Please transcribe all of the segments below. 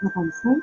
Não começou?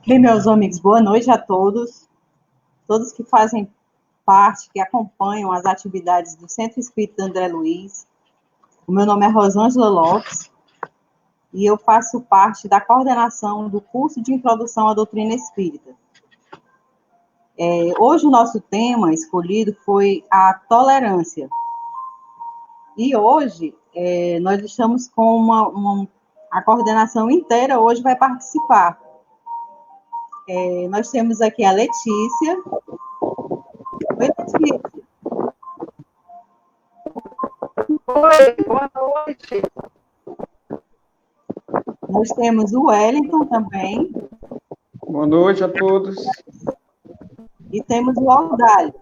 Bem, meus amigos, boa noite a todos que fazem parte, que acompanham as atividades do Centro Espírita André Luiz. O meu nome é Rosângela Lopes e eu faço parte da coordenação do curso de Introdução à Doutrina Espírita. Hoje o nosso tema escolhido foi a tolerância. E hoje nós estamos com a coordenação inteira, hoje vai participar. Nós temos aqui a Letícia. Oi, Letícia. Oi, boa noite. Nós temos o Wellington também. Boa noite a todos. E temos o Aldalho.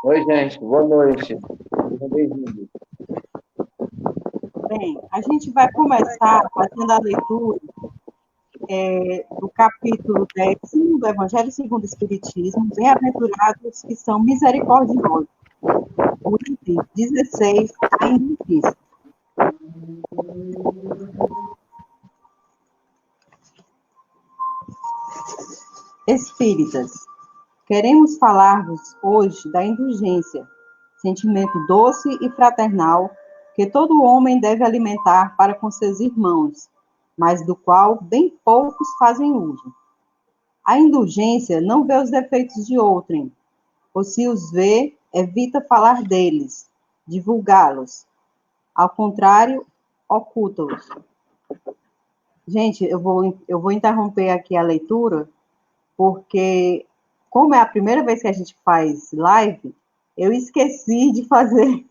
Oi, gente. Boa noite. Bem-vindo. Bem, a gente vai começar fazendo a leitura do capítulo 10 do Evangelho segundo o Espiritismo, Bem-aventurados que são misericordiosos. O item 16, a indulgência. Espíritas, queremos falar-vos hoje da indulgência, sentimento doce e fraternal que todo homem deve alimentar para com seus irmãos, mas do qual bem poucos fazem uso. A indulgência não vê os defeitos de outrem, ou se os vê, evita falar deles, divulgá-los. Ao contrário, oculta-os. Gente, eu vou interromper aqui a leitura, porque, como é a primeira vez que a gente faz live, eu esqueci de fazer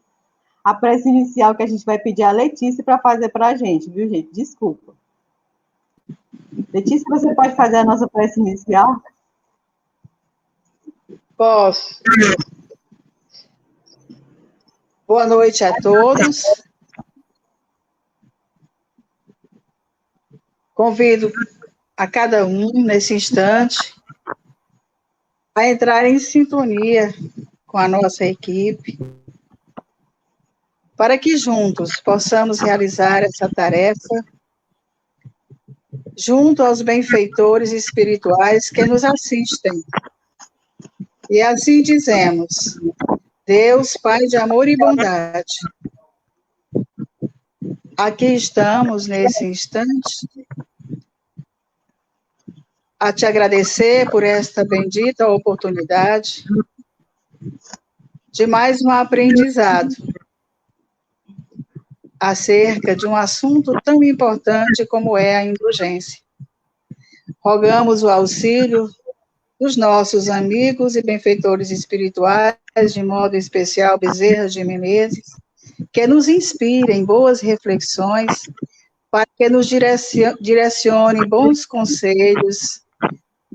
a prece inicial que a gente vai pedir à Letícia para fazer para a gente, viu, gente? Desculpa. Letícia, você pode fazer a nossa prece inicial? Posso. Boa noite a todos. Convido a cada um, nesse instante, a entrar em sintonia com a nossa equipe, para que juntos possamos realizar essa tarefa, junto aos benfeitores espirituais que nos assistem. E assim dizemos: Deus, Pai de amor e bondade, aqui estamos nesse instante a te agradecer por esta bendita oportunidade de mais um aprendizado acerca de um assunto tão importante como é a indulgência. Rogamos o auxílio dos nossos amigos e benfeitores espirituais, de modo especial Bezerra de Menezes, que nos inspirem boas reflexões, para que nos direcione bons conselhos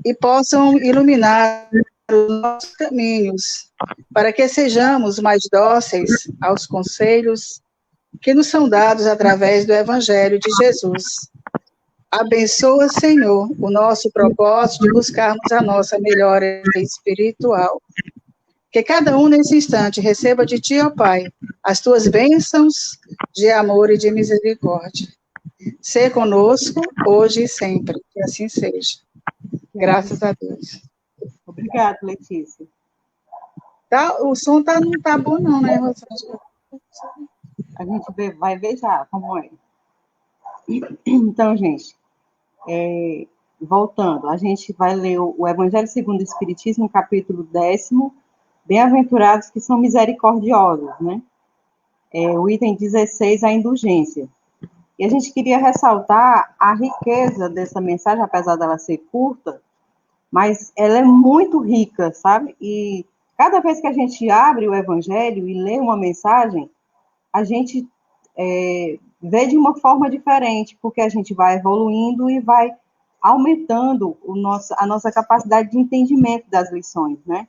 e possam iluminar os nossos caminhos, para que sejamos mais dóceis aos conselhos que nos são dados através do Evangelho de Jesus. Abençoa, Senhor, o nosso propósito de buscarmos a nossa melhora espiritual. Que cada um nesse instante receba de Ti, ó Pai, as Tuas bênçãos de amor e de misericórdia. Sê conosco, hoje e sempre, que assim seja. Graças a Deus. Obrigada, Letícia. Tá, o som não tá bom não, né, Rosângela? A gente vai ver já como é. Então, gente, voltando, a gente vai ler o Evangelho segundo o Espiritismo, capítulo 10, bem-aventurados que são misericordiosos, né? O item 16, a indulgência. E a gente queria ressaltar a riqueza dessa mensagem, apesar dela ser curta, mas ela é muito rica, sabe? E cada vez que a gente abre o Evangelho e lê uma mensagem, a gente vê de uma forma diferente, porque a gente vai evoluindo e vai aumentando a nossa capacidade de entendimento das lições, né?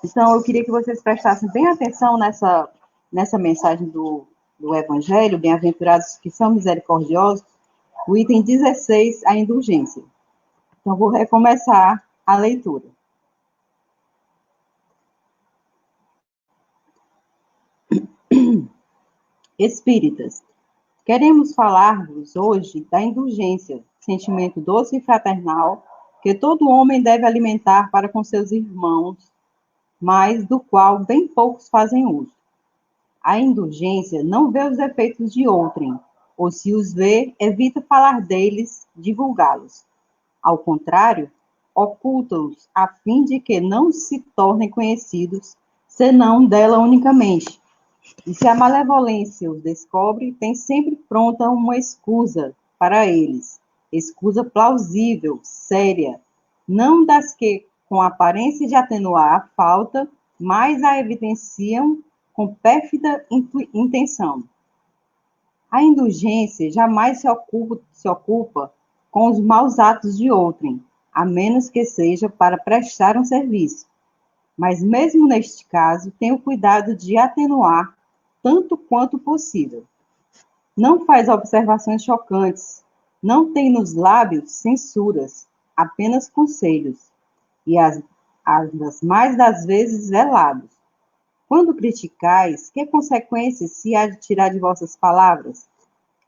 Então, eu queria que vocês prestassem bem atenção nessa mensagem do Evangelho, bem-aventurados que são misericordiosos, o item 16, a indulgência. Então, vou recomeçar a leitura. Espíritas, queremos falar-vos hoje da indulgência, sentimento doce e fraternal que todo homem deve alimentar para com seus irmãos, mas do qual bem poucos fazem uso. A indulgência não vê os defeitos de outrem, ou se os vê, evita falar deles, divulgá-los. Ao contrário, oculta-os, a fim de que não se tornem conhecidos, senão dela unicamente. E se a malevolência os descobre, tem sempre pronta uma escusa para eles, escusa plausível, séria, não das que, com aparência de atenuar a falta, mais a evidenciam com pérfida intenção. A indulgência jamais se ocupa com os maus atos de outrem, a menos que seja para prestar um serviço. Mas mesmo neste caso, tem o cuidado de atenuar tanto quanto possível. Não faz observações chocantes, não tem nos lábios censuras, apenas conselhos, e as mais das vezes velados. Quando criticais, que consequências se há de tirar de vossas palavras?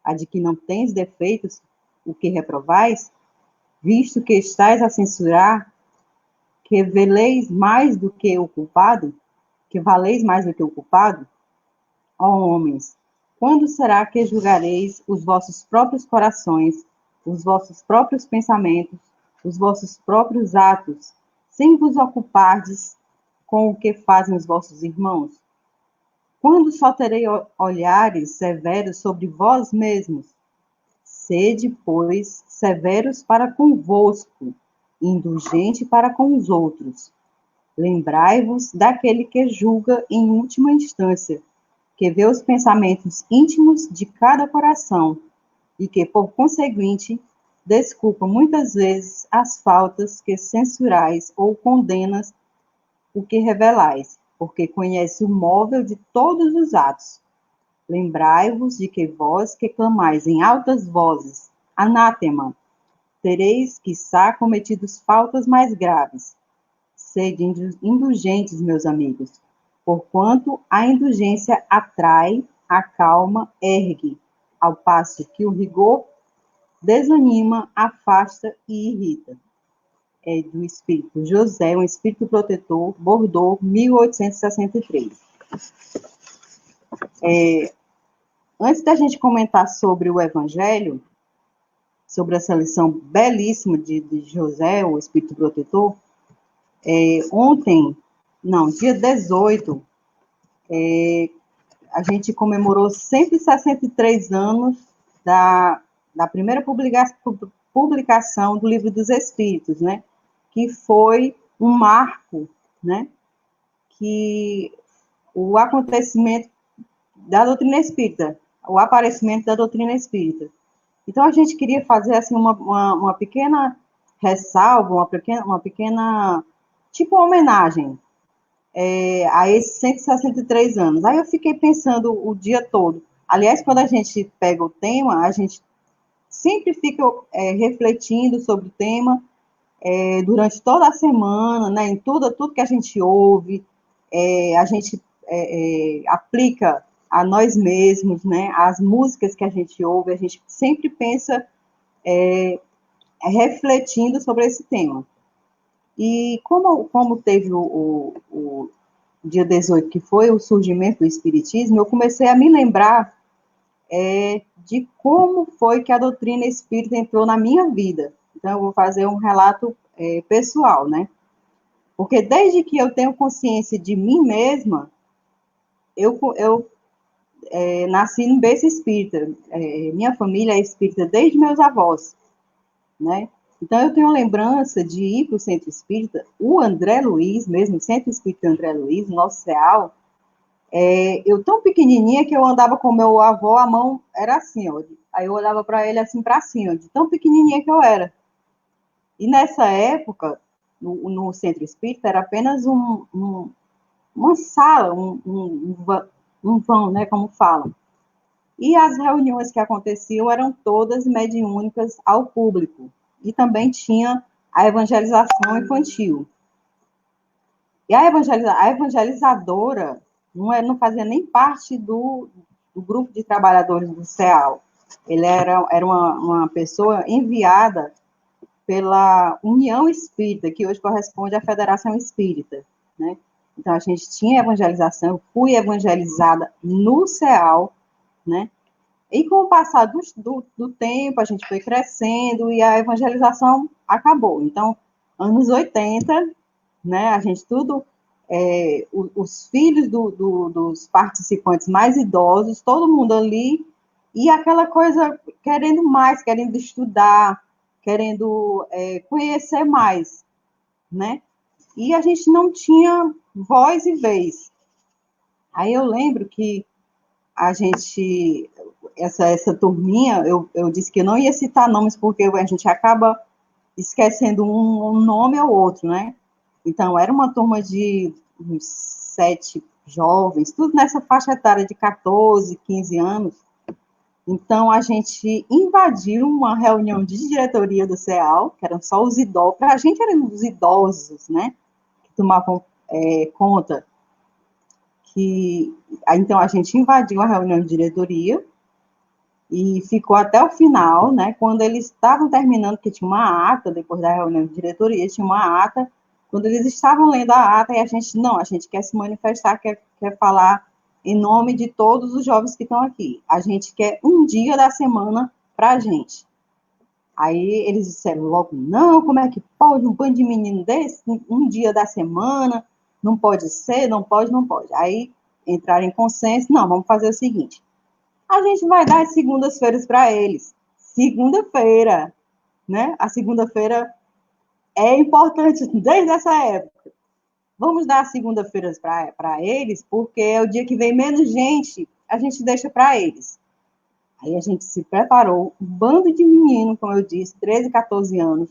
A de que não tens defeitos, o que reprovais? Visto que estais a censurar, que valeis mais do que o culpado? Ó homens, quando será que julgareis os vossos próprios corações, os vossos próprios pensamentos, os vossos próprios atos, sem vos ocupardes com o que fazem os vossos irmãos? Quando só terei olhares severos sobre vós mesmos? Sede, pois, severos para convosco, indulgente para com os outros. Lembrai-vos daquele que julga em última instância, que vê os pensamentos íntimos de cada coração e que, por conseguinte, desculpa muitas vezes as faltas que censurais ou condenas o que revelais, porque conhece o móvel de todos os atos. Lembrai-vos de que vós que clamais em altas vozes, anátema, tereis, quiçá, cometido faltas mais graves. Sede indulgentes, meus amigos, porquanto a indulgência atrai, acalma, ergue, ao passo que o rigor desanima, afasta e irrita. É do Espírito José, um Espírito Protetor, Bordeaux, 1863. Antes da gente comentar sobre o Evangelho, sobre essa lição belíssima de José, o Espírito Protetor, dia 18, a gente comemorou 163 anos da primeira publicação do Livro dos Espíritos, né? Que foi um marco, né? Que o acontecimento da doutrina espírita, o aparecimento da doutrina espírita. Então, a gente queria fazer assim, uma pequena ressalva, uma pequena tipo homenagem a esses 163 anos. Aí eu fiquei pensando o dia todo. Aliás, quando a gente pega o tema, a gente sempre fica refletindo sobre o tema durante toda a semana, né, em tudo que a gente ouve, a gente aplica a nós mesmos, né, as músicas que a gente ouve, a gente sempre pensa refletindo sobre esse tema. E como teve o dia 18, que foi o surgimento do Espiritismo, eu comecei a me lembrar de como foi que a doutrina espírita entrou na minha vida. Então, eu vou fazer um relato pessoal, né? Porque desde que eu tenho consciência de mim mesma, eu nasci no berço espírita. Minha família é espírita desde meus avós, né? Então, eu tenho lembrança de ir para o centro espírita. O André Luiz, mesmo, o centro espírita André Luiz, nosso CEAL, eu tão pequenininha que eu andava com meu avô, a mão era assim, ó. Aí eu olhava para ele assim para cima, de tão pequenininha que eu era. E nessa época, no centro espírita, era apenas uma sala, um vão, né, como falam. E as reuniões que aconteciam eram todas mediúnicas ao público. E também tinha a evangelização infantil. E a evangelizadora não fazia nem parte do grupo de trabalhadores do CEAL. Ele era uma pessoa enviada pela União Espírita, que hoje corresponde à Federação Espírita, né? Então, a gente tinha evangelização, eu fui evangelizada no CEAL, né? E com o passar do tempo, a gente foi crescendo e a evangelização acabou. Então, anos 80, né, a gente tudo, os filhos dos participantes mais idosos, todo mundo ali, e aquela coisa querendo mais, querendo estudar, querendo conhecer mais, né? E a gente não tinha voz e vez. Aí eu lembro que a gente, essa turminha, eu disse que eu não ia citar nomes, porque a gente acaba esquecendo um nome ou outro, né? Então, era uma turma de uns 7 jovens, tudo nessa faixa etária de 14, 15 anos. Então, a gente invadiu uma reunião de diretoria do CEAL, que eram só os idosos, para a gente eram os idosos, né? Que tomavam conta. Então, a gente invadiu a reunião de diretoria e ficou até o final, né? Quando eles estavam terminando, que tinha uma ata, depois da reunião de diretoria, tinha uma ata. Quando eles estavam lendo a ata, e a gente quer se manifestar, quer falar em nome de todos os jovens que estão aqui. A gente quer um dia da semana para a gente. Aí eles disseram logo, não, como é que pode um bando de menino desse, um dia da semana, não pode ser, não pode, não pode. Aí entraram em consenso, não, vamos fazer o seguinte, a gente vai dar as segundas-feiras para eles. Segunda-feira, né? A segunda-feira é importante desde essa época. Vamos dar as segundas-feiras para eles, porque é o dia que vem menos gente, a gente deixa para eles. Aí a gente se preparou, um bando de meninos, como eu disse, 13, 14 anos,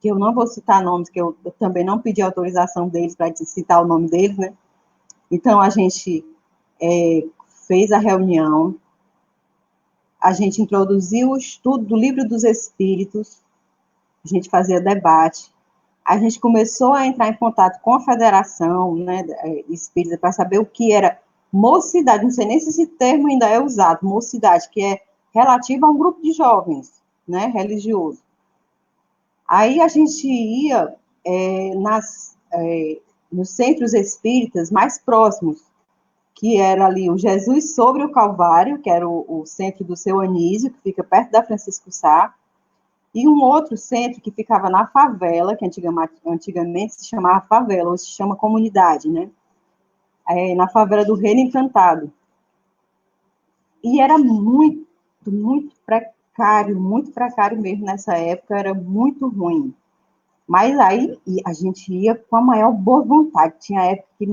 que eu não vou citar nomes, que eu também não pedi autorização deles para citar o nome deles, né? Então, a gente fez a reunião, a gente introduziu o estudo do Livro dos Espíritos, a gente fazia debate, a gente começou a entrar em contato com a Federação, né, Espírita, para saber o que era mocidade, não sei nem se esse termo ainda é usado, mocidade, que é relativo a um grupo de jovens, né, religioso. Aí a gente ia nos centros espíritas mais próximos, que era ali o Jesus sobre o Calvário, que era o centro do Seu Anísio, que fica perto da Francisco Sá, e um outro centro que ficava na favela, que antigamente se chamava favela, hoje se chama comunidade, né? Na favela do Reino Encantado. E era muito, muito precário mesmo nessa época, era muito ruim. Mas aí a gente ia com a maior boa vontade. Tinha época que,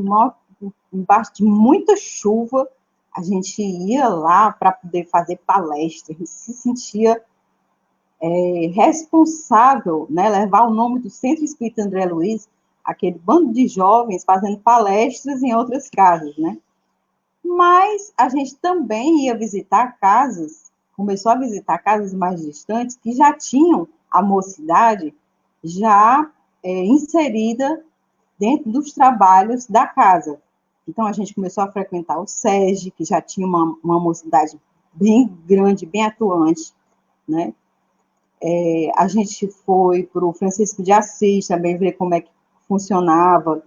embaixo de muita chuva, a gente ia lá para poder fazer palestra, a gente se sentia responsável, né, levar o nome do Centro Espírita André Luiz, aquele bando de jovens fazendo palestras em outras casas, né? Mas a gente também ia visitar casas, começou a visitar casas mais distantes, que já tinham a mocidade já inserida dentro dos trabalhos da casa. Então, a gente começou a frequentar o SESG, que já tinha uma mocidade bem grande, bem atuante, né? A gente foi para o Francisco de Assis também ver como é que funcionava.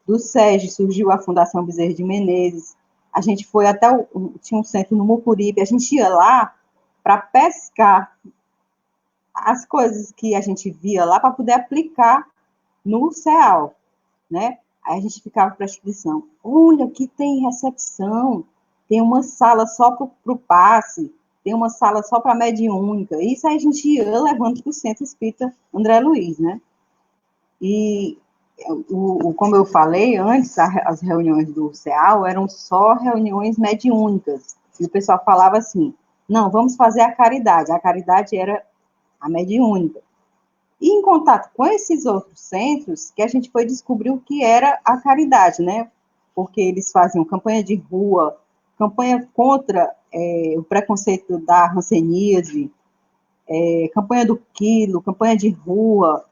Do SESG surgiu a Fundação Bezerra de Menezes. A gente foi até tinha um centro no Mucuripe, a gente ia lá para pescar as coisas que a gente via lá para poder aplicar no CEAL. né? Aí a gente ficava para a instituição, olha, aqui tem recepção, tem uma sala só para o passe, tem uma sala só para mediúnica. Isso aí a gente ia levando para o Centro Espírita André Luiz, né? E, como eu falei antes, as reuniões do CEAL eram só reuniões mediúnicas. E o pessoal falava assim, não, vamos fazer a caridade era a mediúnica. E em contato com esses outros centros, que a gente foi descobrir o que era a caridade, né? Porque eles faziam campanha de rua, campanha contra o preconceito da hanseníase, campanha do quilo, campanha de rua,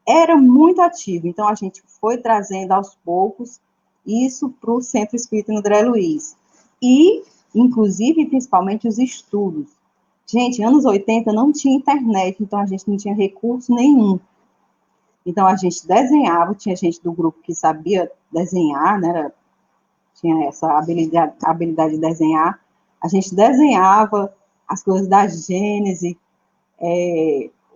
era muito ativo. Então, a gente foi trazendo aos poucos isso para o Centro Espírita André Luiz. E, inclusive, principalmente os estudos. Gente, anos 80 não tinha internet, então a gente não tinha recurso nenhum. Então, a gente desenhava, tinha gente do grupo que sabia desenhar, né? Tinha essa habilidade de desenhar. A gente desenhava as coisas da Gênese,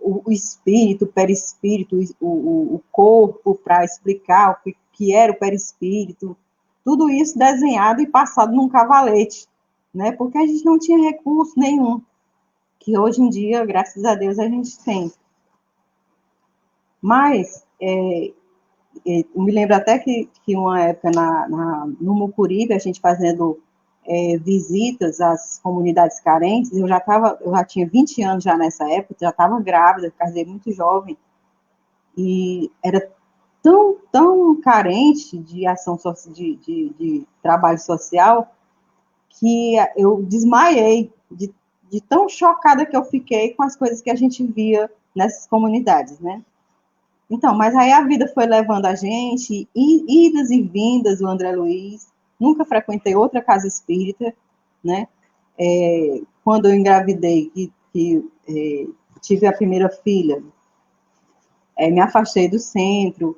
o espírito, o perispírito, o corpo, para explicar o que era o perispírito. Tudo isso desenhado e passado num cavalete, né? Porque a gente não tinha recurso nenhum, que hoje em dia, graças a Deus, a gente tem. Mas, eu me lembro até que uma época no Mucuripe, a gente fazendo visitas às comunidades carentes, eu já tinha 20 anos já nessa época, já estava grávida, casei muito jovem, e era tão carente de ação, de trabalho social, que eu desmaiei de tão chocada que eu fiquei com as coisas que a gente via nessas comunidades, né? Então, mas aí a vida foi levando a gente, idas e vindas, o André Luiz, nunca frequentei outra casa espírita, né? Quando eu engravidei, tive a primeira filha, me afastei do centro,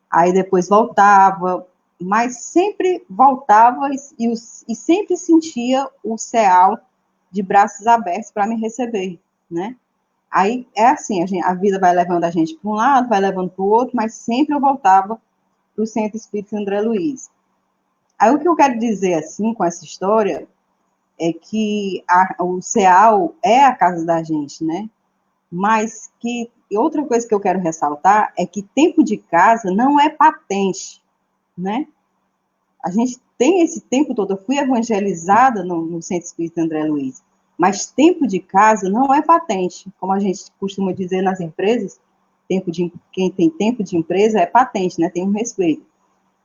aí depois voltava, mas sempre voltava e sempre sentia o CEAL de braços abertos para me receber, né? Aí é assim, a vida vai levando a gente para um lado, vai levando para o outro, mas sempre eu voltava para o Centro Espírita André Luiz. Aí o que eu quero dizer, assim, com essa história, é que o CEAL é a casa da gente, né? Mas que outra coisa que eu quero ressaltar é que tempo de casa não é patente, né? A gente tem esse tempo todo, eu fui evangelizada no Centro Espírita André Luiz, mas tempo de casa não é patente, como a gente costuma dizer nas empresas, quem tem tempo de empresa é patente, né? Tem um respeito.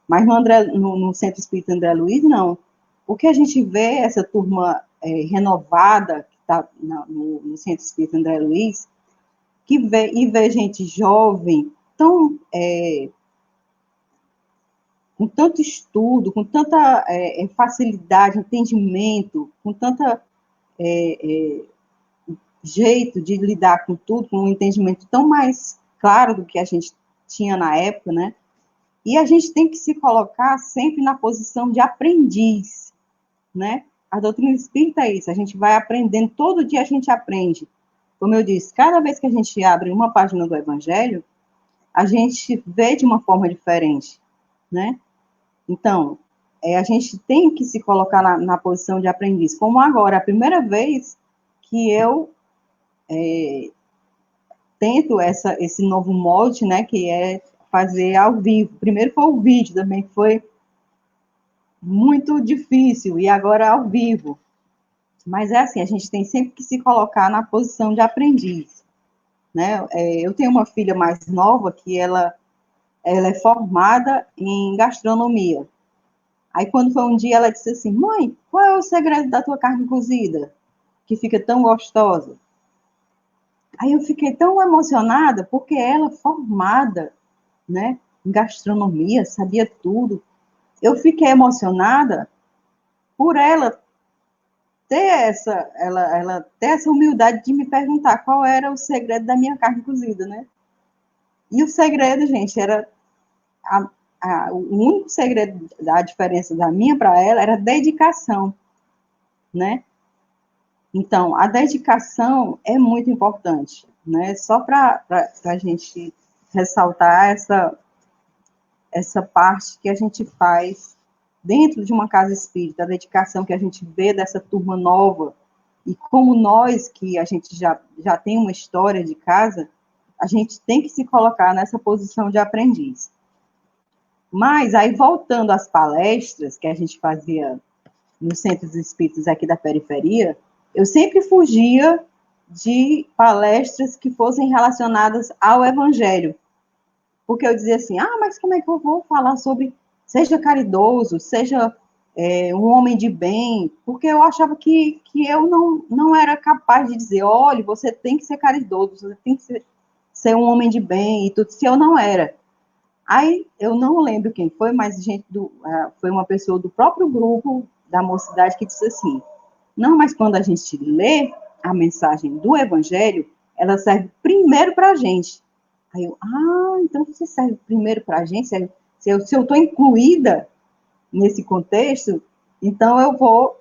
Mas no Centro Espírita André Luiz, não. O que a gente vê, essa turma renovada, que está no Centro Espírita André Luiz, vê gente jovem, com tanto estudo, com tanta facilidade, entendimento, com tanta jeito de lidar com tudo, com um entendimento tão mais claro do que a gente tinha na época, né? E a gente tem que se colocar sempre na posição de aprendiz, né? A doutrina espírita é isso, a gente vai aprendendo, todo dia a gente aprende. Como eu disse, cada vez que a gente abre uma página do Evangelho, a gente vê de uma forma diferente, né? Então, a gente tem que se colocar na posição de aprendiz. Como agora, a primeira vez que eu tento esse novo molde, né, que é fazer ao vivo. Primeiro foi o vídeo também, que foi muito difícil, e agora ao vivo. Mas é assim, a gente tem sempre que se colocar na posição de aprendiz, né? Eu tenho uma filha mais nova que ela é formada em gastronomia. Aí, quando foi um dia, ela disse assim, mãe, qual é o segredo da tua carne cozida, que fica tão gostosa? Aí eu fiquei tão emocionada, porque ela, formada, né, em gastronomia, sabia tudo. Eu fiquei emocionada por ela ela ter essa humildade de me perguntar qual era o segredo da minha carne cozida, né? E o segredo, gente, era o único segredo da diferença da minha para ela era dedicação, né? Então, a dedicação é muito importante, né? Só para a gente ressaltar essa parte que a gente faz dentro de uma casa espírita, a dedicação que a gente vê dessa turma nova, e como nós, que a gente já tem uma história de casa, a gente tem que se colocar nessa posição de aprendiz. Mas, aí, voltando às palestras que a gente fazia nos centros espíritas aqui da periferia, eu sempre fugia de palestras que fossem relacionadas ao Evangelho. Porque eu dizia assim, mas como é que eu vou falar sobre seja caridoso, seja um homem de bem? Porque eu achava que eu não era capaz de dizer, olha, você tem que ser caridoso, você tem que ser um homem de bem, e tudo, se eu não era. Aí, eu não lembro quem foi, mas foi uma pessoa do próprio grupo da mocidade que disse assim, não, mas quando a gente lê a mensagem do Evangelho, ela serve primeiro para a gente. Aí eu, então você serve primeiro para a gente? Se eu estou incluída nesse contexto, então eu vou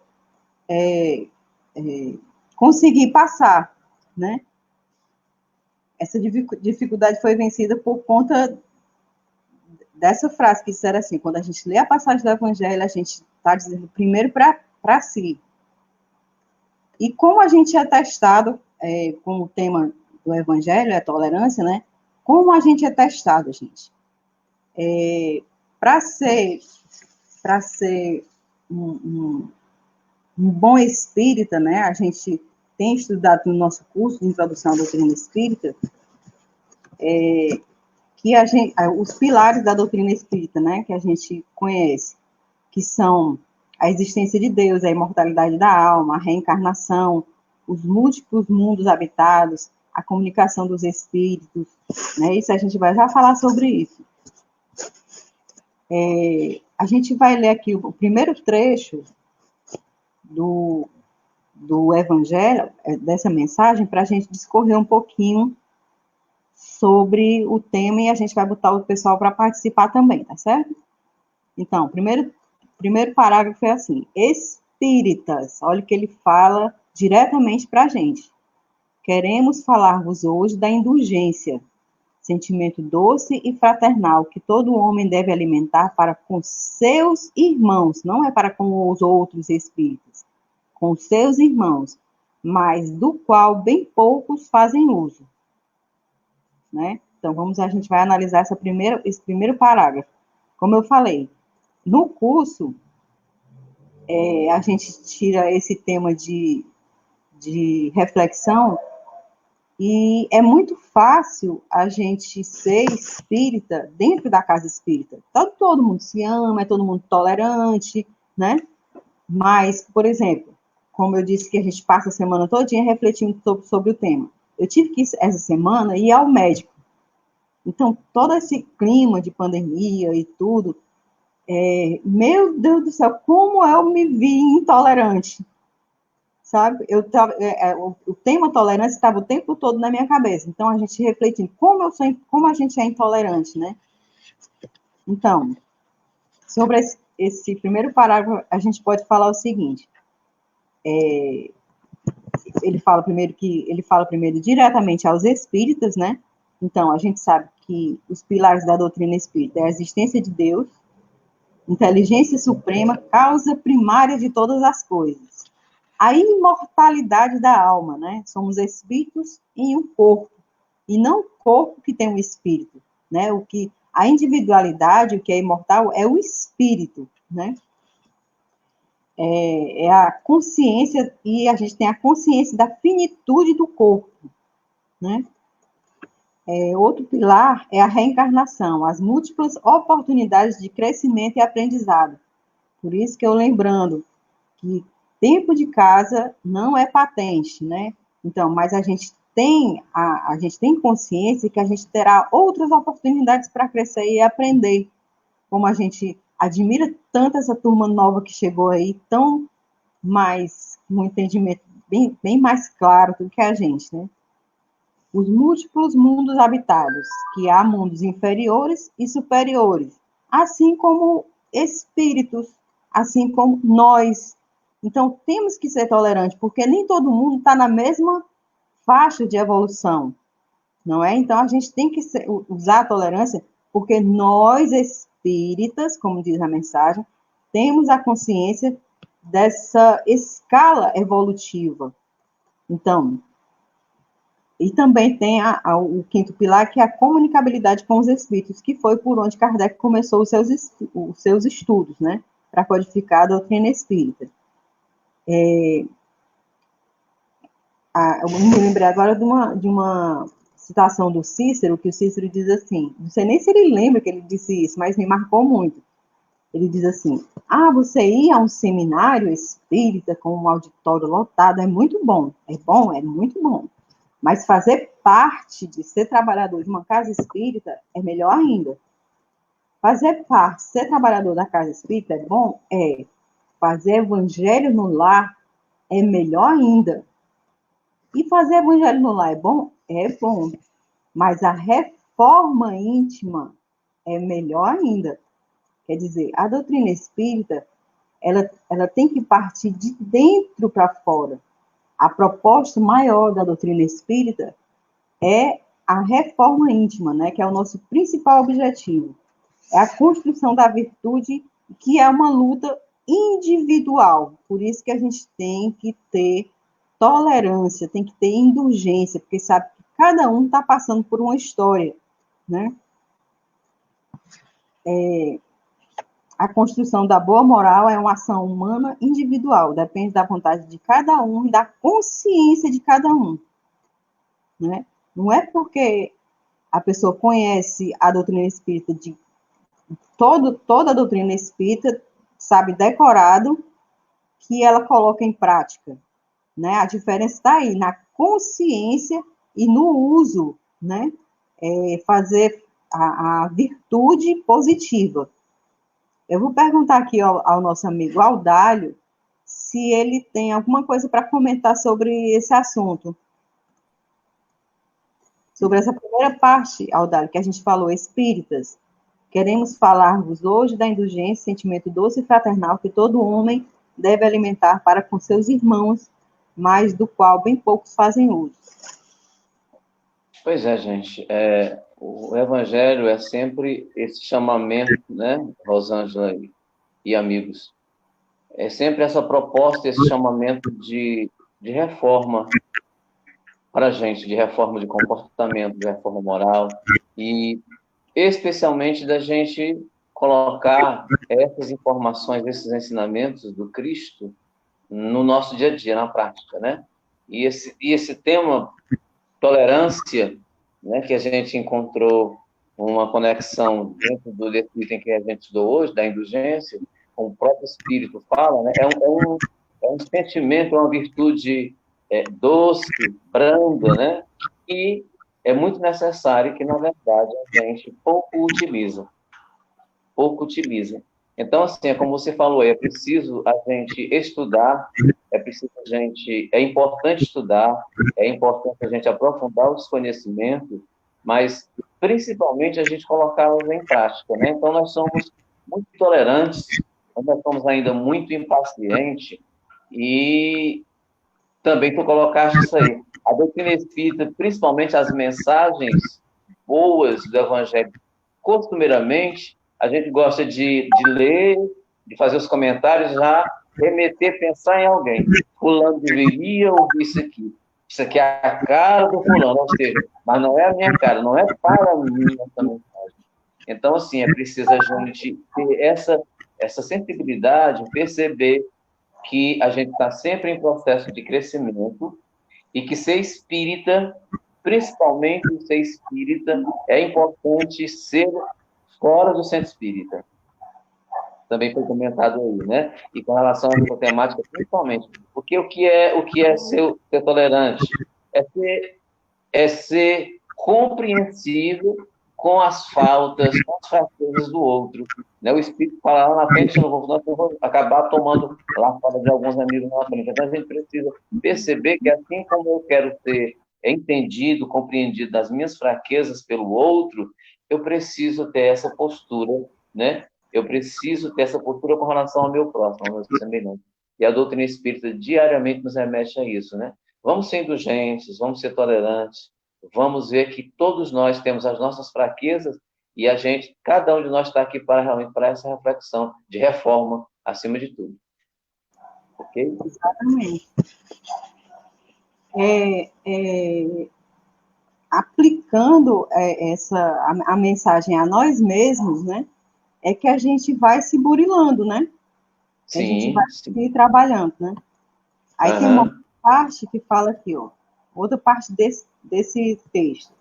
conseguir passar, né? Essa dificuldade foi vencida por conta dessa frase que disseram assim, quando a gente lê a passagem do Evangelho, a gente está dizendo primeiro para si. E como a gente é testado, com o tema do Evangelho, é a tolerância, né? Como a gente é testado, gente? Para ser um bom espírita, né? A gente tem estudado no nosso curso de Introdução à Doutrina Espírita, que os pilares da doutrina espírita, né? Que a gente conhece, que são a existência de Deus, a imortalidade da alma, a reencarnação, os múltiplos mundos habitados, a comunicação dos espíritos, né? Isso a gente vai já falar sobre isso. A gente vai ler aqui o primeiro trecho do Evangelho, dessa mensagem, para a gente discorrer um pouquinho sobre o tema, e a gente vai botar o pessoal para participar também, tá certo? Então, primeiro parágrafo é assim, espíritas, olha o que ele fala diretamente para a gente. Queremos falar-vos hoje da indulgência, sentimento doce e fraternal que todo homem deve alimentar para com seus irmãos, não é para com os outros espíritos, com seus irmãos, mas do qual bem poucos fazem uso. Né? Então, a gente vai analisar esse primeiro parágrafo. Como eu falei, no curso, a gente tira esse tema de reflexão, e é muito fácil a gente ser espírita dentro da casa espírita. Todo mundo se ama, é todo mundo tolerante, né? Mas, por exemplo, como eu disse que a gente passa a semana todinha refletindo sobre o tema. Eu tive que, essa semana, ir ao médico. Então, todo esse clima de pandemia e tudo, meu Deus do céu, como eu me vi intolerante, sabe? O tema tolerância estava o tempo todo na minha cabeça. Então, a gente refletindo, como a gente é intolerante, né? Então, sobre esse primeiro parágrafo, a gente pode falar o seguinte, ele fala primeiro diretamente aos espíritas, né? Então, a gente sabe que os pilares da doutrina espírita é a existência de Deus, inteligência suprema, causa primária de todas as coisas. A imortalidade da alma, né? Somos espíritos em um corpo, e não o corpo que tem um espírito, né? A individualidade, o que é imortal, é o espírito, né? É a consciência, e a gente tem a consciência da finitude do corpo, né? Outro pilar é a reencarnação, as múltiplas oportunidades de crescimento e aprendizado. Por isso que eu lembrando que tempo de casa não é patente, né? Então, mas a gente tem consciência que a gente terá outras oportunidades para crescer e aprender. Como a gente admira tanto essa turma nova que chegou aí, com um entendimento bem mais claro do que a gente, né? Os múltiplos mundos habitados, que há mundos inferiores e superiores, assim como espíritos, assim como nós. Então, temos que ser tolerantes, porque nem todo mundo está na mesma faixa de evolução, não é? Então, a gente tem que usar a tolerância, porque nós, espíritas, como diz a mensagem, temos a consciência dessa escala evolutiva. Então, e também tem o quinto pilar, que é a comunicabilidade com os espíritos, que foi por onde Kardec começou os seus estudos, né, para codificar a doutrina espírita. Eu me lembrei agora de uma citação do Cícero, que o Cícero diz assim, não sei nem se ele lembra que ele disse isso, mas me marcou muito. Ele diz assim, você ir a um seminário espírita com um auditório lotado é muito bom, é muito bom. Mas fazer parte de ser trabalhador de uma casa espírita é melhor ainda. Fazer parte, ser trabalhador da casa espírita é bom? É. Fazer evangelho no lar é melhor ainda. E fazer evangelho no lar é bom? É bom. Mas a reforma íntima é melhor ainda. Quer dizer, a doutrina espírita, ela tem que partir de dentro para fora. A proposta maior da doutrina espírita é a reforma íntima, né, que é o nosso principal objetivo. É a construção da virtude, que é uma luta individual. Por isso que a gente tem que ter tolerância, tem que ter indulgência, porque sabe que cada um está passando por uma história, né? A construção da boa moral é uma ação humana individual, depende da vontade de cada um e da consciência de cada um, né? Não é porque a pessoa conhece a doutrina espírita toda a doutrina espírita, sabe decorado, que ela coloca em prática, né? A diferença está aí, na consciência e no uso, né? Fazer a virtude positiva. Eu vou perguntar aqui ao nosso amigo Audálio se ele tem alguma coisa para comentar sobre esse assunto. Sobre essa primeira parte, Audálio, que a gente falou, espíritas. Queremos falar-vos hoje da indulgência, sentimento doce e fraternal que todo homem deve alimentar para com seus irmãos, mas do qual bem poucos fazem uso. Pois é, gente. O Evangelho é sempre esse chamamento, né, Rosângela e amigos? É sempre essa proposta, esse chamamento de reforma para a gente, de reforma de comportamento, de reforma moral, e especialmente da gente colocar essas informações, esses ensinamentos do Cristo no nosso dia a dia, na prática, né? E esse tema, tolerância, né, que a gente encontrou uma conexão dentro desse item que a gente estudou hoje, da indulgência, como o próprio Espírito fala, né, é um sentimento, uma virtude doce, branda, né, e é muito necessário que, na verdade, a gente pouco utiliza. Então, assim, é como você falou, é preciso a gente estudar, é importante estudar, é importante a gente aprofundar os conhecimentos, mas principalmente a gente colocá-los em prática, né? Então, nós somos muito tolerantes, nós somos ainda muito impacientes, e também tu colocaste isso aí. A doutrina espírita, principalmente as mensagens boas do Evangelho, costumeiramente, a gente gosta de ler, de fazer os comentários, já remeter, pensar em alguém. Fulano deveria ouvir isso aqui. Isso aqui é a cara do fulano, ou seja, mas não é a minha cara, não é para mim essa mensagem. Então, assim, é preciso a gente ter essa sensibilidade, perceber que a gente está sempre em processo de crescimento e que ser espírita, principalmente ser espírita, é importante ser fora do centro espírita. Também foi comentado aí, né? E com relação a essa temática, principalmente, porque o que é ser tolerante? É ser compreensivo com as faltas, com as fraquezas do outro. Né? O Espírito fala lá na frente, nós vamos acabar tomando lá fora de alguns amigos na frente. Então, a gente precisa perceber que, assim como eu quero ser entendido, compreendido das minhas fraquezas pelo outro, eu preciso ter essa postura, né? Eu preciso ter essa postura com relação ao meu próximo, ao meu semelhante. E a doutrina espírita diariamente nos remete a isso, né? Vamos ser indulgentes, vamos ser tolerantes, vamos ver que todos nós temos as nossas fraquezas E a gente, cada um de nós está aqui para realmente para essa reflexão de reforma, acima de tudo. Ok? Exatamente. Aplicando a mensagem a nós mesmos, né? É que a gente vai se burilando, né? A gente vai se trabalhando, né? Aí tem uma parte que fala aqui, ó. Outra parte desse texto.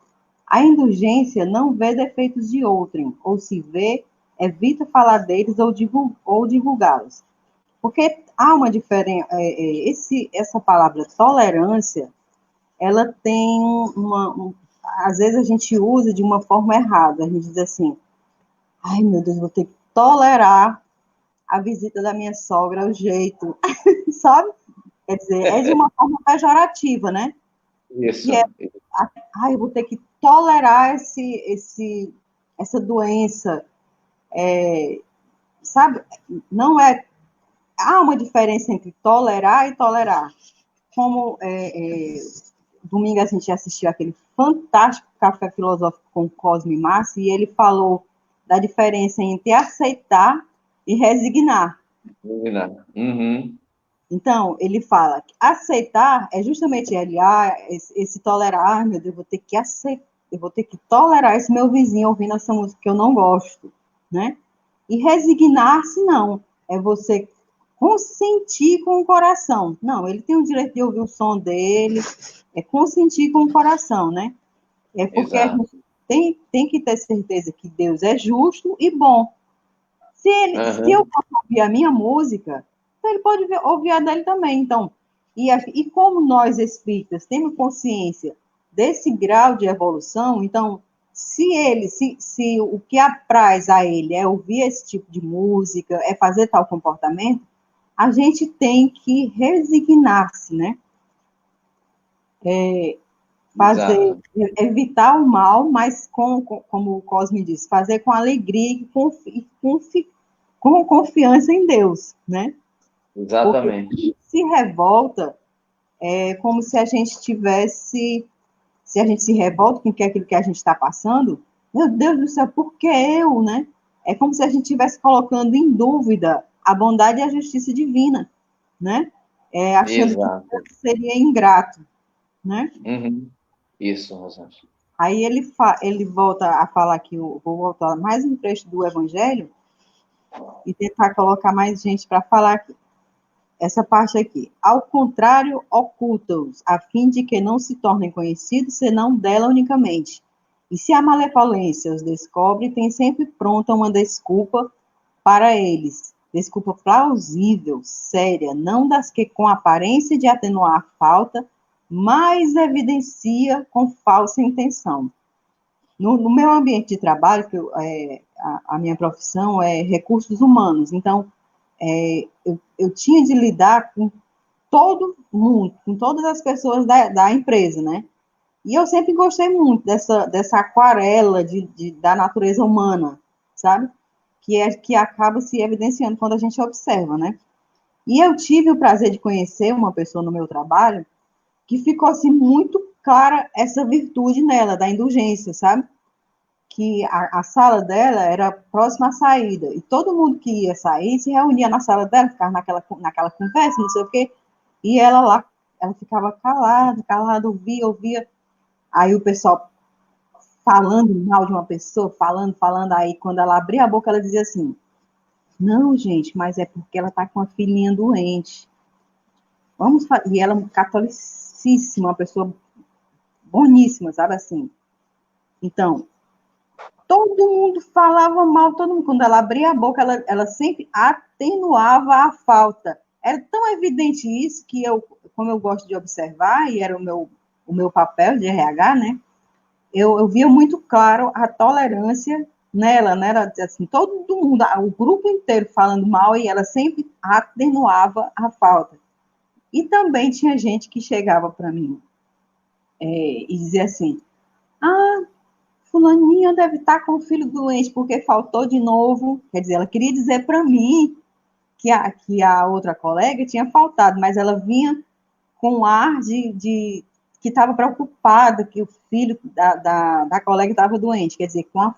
A indulgência não vê defeitos de outrem, ou se vê, evita falar deles ou divulgá-los. Porque há uma diferença. Essa palavra tolerância, ela tem às vezes a gente usa de uma forma errada. A gente diz assim: ai meu Deus, vou ter que tolerar a visita da minha sogra, o jeito, sabe? Quer dizer, é de uma forma pejorativa, né? Isso. Que eu vou ter que tolerar essa doença, sabe? Não é. Há uma diferença entre tolerar e tolerar. Como domingo a gente assistiu aquele fantástico Café Filosófico com Cosme Márcio, e ele falou da diferença entre aceitar e resignar. Uhum. Então, ele fala que aceitar é justamente esse tolerar, meu Deus, eu vou ter que aceitar, eu vou ter que tolerar esse meu vizinho ouvindo essa música que eu não gosto, né? E resignar-se não, é você consentir com o coração. Não, ele tem o direito de ouvir o som dele, é consentir com o coração, né? É porque a gente tem que ter certeza que Deus é justo e bom. Se eu posso ouvir a minha música, ele pode ouvir a dele também. Então, e como nós espíritas temos consciência desse grau de evolução, então, se o que apraz a ele é ouvir esse tipo de música, é fazer tal comportamento, a gente tem que resignar-se, né? Evitar o mal, mas como o Cosme disse, fazer com alegria e com confiança em Deus, né? Exatamente. Porque se revolta, é como se a gente se a gente se revolta com aquilo que a gente está passando, meu Deus do céu, por que eu, né? É como se a gente estivesse colocando em dúvida a bondade e a justiça divina, né? Achando que seria ingrato, né? Uhum. Isso, Rosângela. Aí ele volta a falar aqui, vou voltar mais um trecho do Evangelho e tentar colocar mais gente para falar aqui. Essa parte aqui. Ao contrário, oculta-os, a fim de que não se tornem conhecidos, senão dela unicamente. E se a malevolência os descobre, tem sempre pronta uma desculpa para eles. Desculpa plausível, séria, não das que com aparência de atenuar a falta, mas evidencia com falsa intenção. No meu ambiente de trabalho, a minha profissão é recursos humanos, então eu tinha de lidar com todo mundo, com todas as pessoas da empresa, né? E eu sempre gostei muito dessa aquarela da natureza humana, sabe? Que acaba se evidenciando quando a gente observa, né? E eu tive o prazer de conhecer uma pessoa no meu trabalho que ficou assim muito clara essa virtude nela, da indulgência, sabe? Que a sala dela era próxima à saída, e todo mundo que ia sair se reunia na sala dela, ficava naquela conversa, não sei o quê, e ela lá, ela ficava calada, ouvia, aí o pessoal falando mal de uma pessoa, falando, aí quando ela abria a boca, ela dizia assim, não, gente, mas é porque ela tá com uma filhinha doente, e ela é catolicíssima, uma pessoa boníssima, sabe assim, então, todo mundo falava mal, todo mundo. Quando ela abria a boca, ela sempre atenuava a falta. Era tão evidente isso que como eu gosto de observar, e era o meu papel de RH, né? Eu via muito claro a tolerância nela, né? Ela, assim, todo mundo, o grupo inteiro falando mal, e ela sempre atenuava a falta. E também tinha gente que chegava para mim e dizia assim, fulaninha deve estar com o filho doente porque faltou de novo. Quer dizer, ela queria dizer para mim que a outra colega tinha faltado, mas ela vinha com um ar de que estava preocupada que o filho da colega estava doente. Quer dizer, com a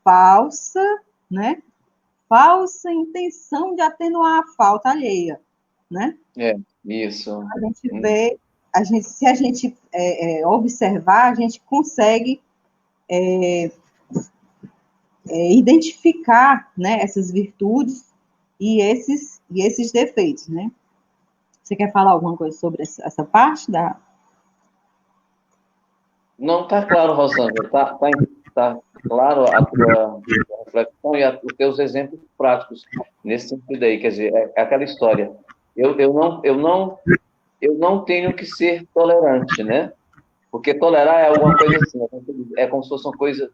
falsa, né? Falsa intenção de atenuar a falta alheia, né? Isso. A gente vê, se a gente observar, a gente consegue identificar, né, essas virtudes e esses defeitos, né? Você quer falar alguma coisa sobre essa parte da... Não, está claro, Rosângela, tá claro a tua reflexão e os teus exemplos práticos nesse sentido aí, quer dizer, é aquela história. Eu não tenho que ser tolerante, né? Porque tolerar é alguma coisa assim, é como se fosse uma coisa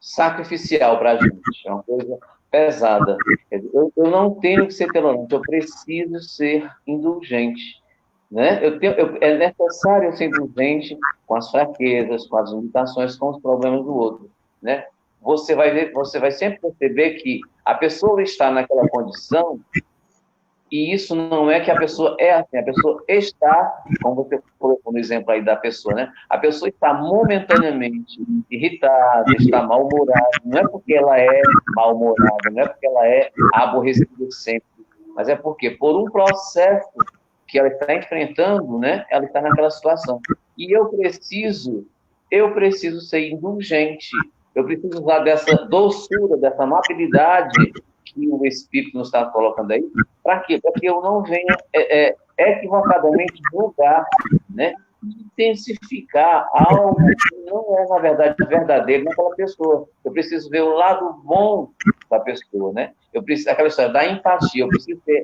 sacrificial para a gente, é uma coisa pesada. Quer dizer, eu não tenho que ser tolerante, eu preciso ser indulgente, né? É necessário eu ser indulgente com as fraquezas, com as limitações, com os problemas do outro, né? Você vai sempre perceber que a pessoa está naquela condição e isso não é que a pessoa é assim, a pessoa está, como você colocou no exemplo aí da pessoa, né? A pessoa está momentaneamente irritada, está mal-humorada, não é porque ela é mal-humorada, não é porque ela é aborrecida sempre, mas é porque por um processo que ela está enfrentando, né? Ela está naquela situação. E eu preciso ser indulgente, eu preciso usar dessa doçura, dessa amabilidade que o Espírito nos está colocando aí. Para quê? Para que eu não venha equivocadamente julgar, né? Intensificar algo que não é, na verdade, verdadeiro naquela pessoa. Eu preciso ver o lado bom da pessoa, né? Eu preciso, aquela história da empatia, eu preciso ter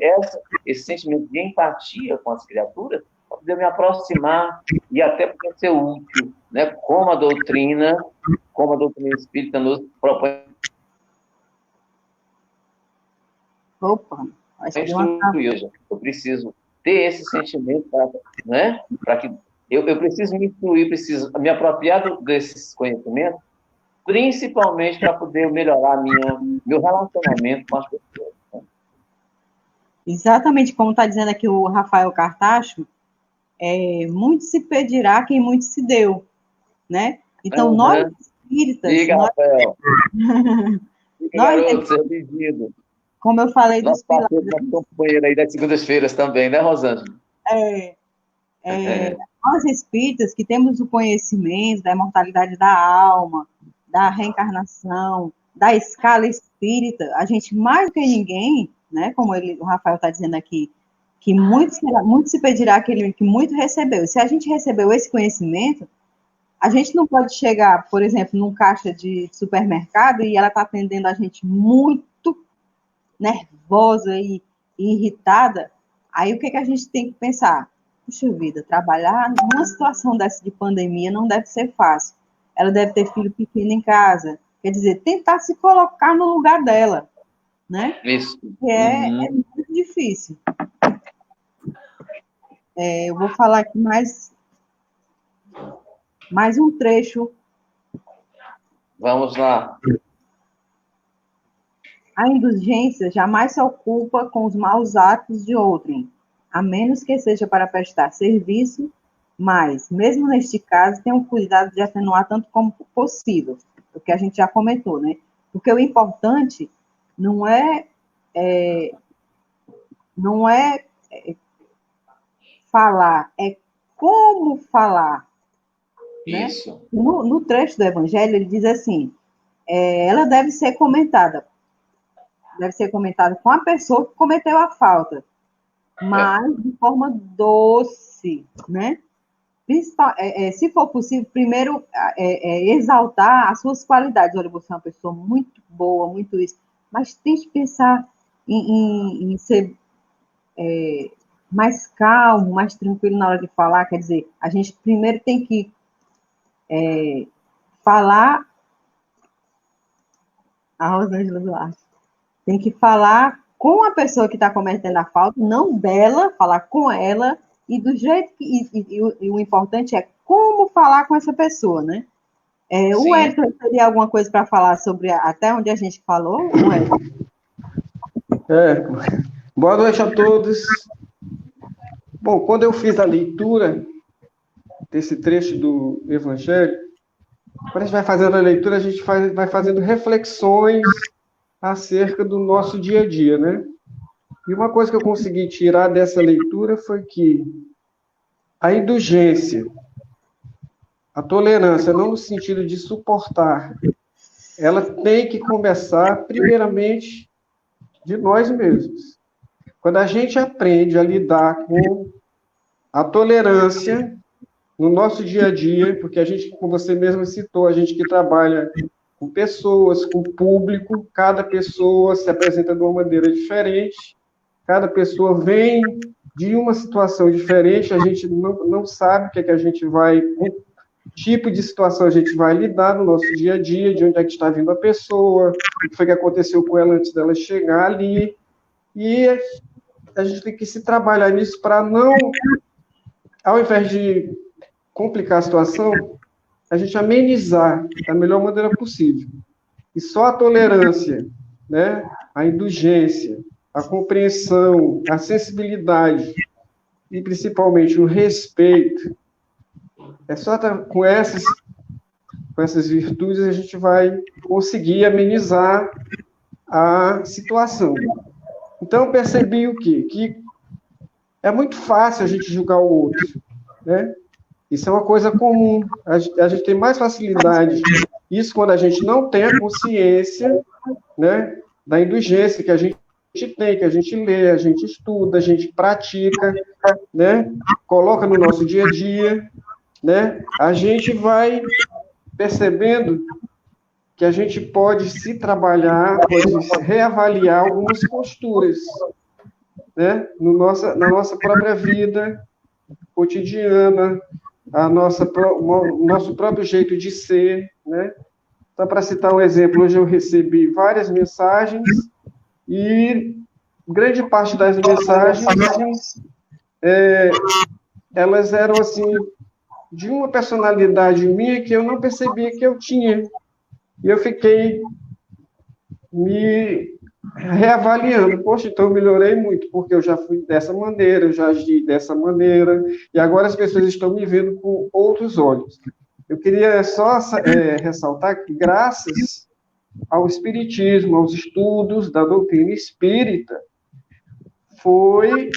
esse sentimento de empatia com as criaturas para poder me aproximar e até poder ser útil, né? Como a doutrina espírita nos propõe. Opa, acho que deu uma... Eu preciso ter esse sentimento, né? Para que eu preciso me instruir, preciso me apropriar desses conhecimentos, principalmente para poder melhorar meu relacionamento com as pessoas. Né? Exatamente como está dizendo aqui o Rafael Cartacho, muito se pedirá quem muito se deu, né? Então, nós espíritas... Diga, Rafael. Diga, garoto, seja bem-vindo. Como eu falei dos pilares... Nosso companheiro aí das segundas-feiras também, né, Rosângela? Nós espíritas que temos o conhecimento da imortalidade da alma, da reencarnação, da escala espírita, a gente mais do que ninguém, né, como o Rafael está dizendo aqui, que muito se pedirá aquele que muito recebeu. Se a gente recebeu esse conhecimento, a gente não pode chegar, por exemplo, num caixa de supermercado e ela está atendendo a gente muito nervosa e irritada. Aí o que a gente tem que pensar? Puxa vida, trabalhar numa situação dessa de pandemia não deve ser fácil. Ela deve ter filho pequeno em casa. Quer dizer, tentar se colocar no lugar dela, né? Isso. Que é muito difícil. Eu vou falar aqui mais um trecho. Vamos lá. A indulgência jamais se ocupa com os maus atos de outrem, a menos que seja para prestar serviço, mas, mesmo neste caso, tenha um cuidado de atenuar tanto como possível, o que a gente já comentou, né? Porque o importante não é falar, é como falar. Isso. Né? No trecho do Evangelho, ele diz assim, ela deve ser comentada com a pessoa que cometeu a falta, mas de forma doce, né? Se for possível, primeiro exaltar as suas qualidades. Olha, você é uma pessoa muito boa, muito isso, mas tente pensar em ser mais calmo, mais tranquilo na hora de falar. Quer dizer, a gente primeiro tem que falar... A Rosângela Duarte. Tem que falar com a pessoa que está cometendo a falta, não dela, falar com ela, e do jeito que... E o importante é como falar com essa pessoa, né? O Edson teria alguma coisa para falar sobre até onde a gente falou, Boa noite a todos. Bom, quando eu fiz a leitura desse trecho do Evangelho, quando a gente vai fazendo a leitura, a gente vai fazendo reflexões acerca do nosso dia a dia, né? E uma coisa que eu consegui tirar dessa leitura foi que a indulgência, a tolerância, não no sentido de suportar, ela tem que começar, primeiramente, de nós mesmos. Quando a gente aprende a lidar com a tolerância no nosso dia a dia, porque a gente, como você mesmo citou, a gente que trabalha com pessoas, com público, cada pessoa se apresenta de uma maneira diferente, cada pessoa vem de uma situação diferente, a gente não sabe o que é que a gente vai, com que tipo de situação a gente vai lidar no nosso dia a dia, de onde é que está vindo a pessoa, o que foi que aconteceu com ela antes dela chegar ali, e a gente tem que se trabalhar nisso para não, ao invés de complicar a situação, a gente amenizar da melhor maneira possível. E só a tolerância, né, a indulgência, a compreensão, a sensibilidade e, principalmente, o respeito, é só com essas virtudes a gente vai conseguir amenizar a situação. Então, eu percebi o quê? Que é muito fácil a gente julgar o outro, né? Isso é uma coisa comum. A gente tem mais facilidade. Isso quando a gente não tem a consciência, né, da indulgência que a gente tem, que a gente lê, a gente estuda, a gente pratica, né, coloca no nosso dia a dia, né? A gente vai percebendo que a gente pode se trabalhar, pode reavaliar algumas posturas, né, na nossa própria vida cotidiana, o nosso próprio jeito de ser, né? Então, para citar um exemplo, hoje eu recebi várias mensagens e grande parte das mensagens elas eram assim de uma personalidade minha que eu não percebia que eu tinha. E eu fiquei me reavaliando. Poxa, então eu melhorei muito, porque eu já fui dessa maneira, eu já agi dessa maneira, e agora as pessoas estão me vendo com outros olhos. Eu queria só ressaltar que, graças ao Espiritismo, aos estudos da doutrina espírita, foi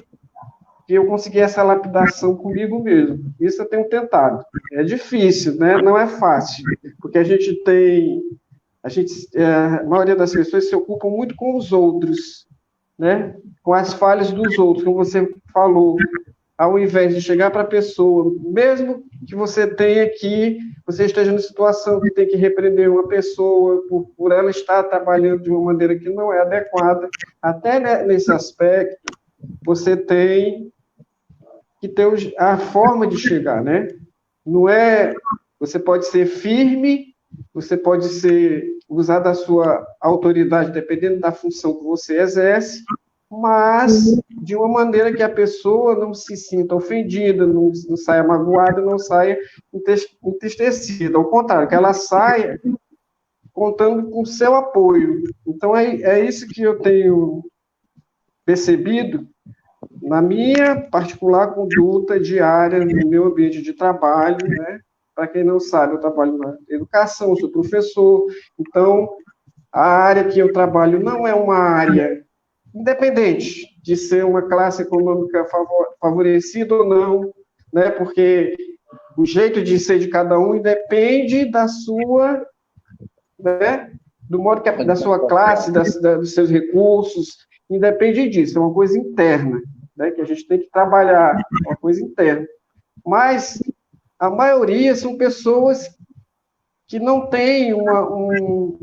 que eu consegui essa lapidação comigo mesmo. Isso eu tenho tentado. É difícil, né? Não é fácil, porque a maioria das pessoas se ocupam muito com os outros, né? Com as falhas dos outros, como você falou, ao invés de chegar para a pessoa, mesmo que você esteja numa situação que tem que repreender uma pessoa por ela estar trabalhando de uma maneira que não é adequada, até nesse aspecto, você tem que ter a forma de chegar, né? Não é, você pode ser firme, você pode usar da sua autoridade, dependendo da função que você exerce, mas de uma maneira que a pessoa não se sinta ofendida, não saia magoada, não saia entristecida. Ao contrário, que ela saia contando com o seu apoio. Então, é isso que eu tenho percebido na minha particular conduta diária, no meu ambiente de trabalho, né? Para quem não sabe, eu trabalho na educação, sou professor, então a área que eu trabalho não é uma área independente de ser uma classe econômica favorecida ou não, né? Porque o jeito de ser de cada um depende da sua, né? Do modo que da sua classe, dos seus recursos, independe disso, é uma coisa interna, né? Que a gente tem que trabalhar, uma coisa interna. Mas a maioria são pessoas que não têm um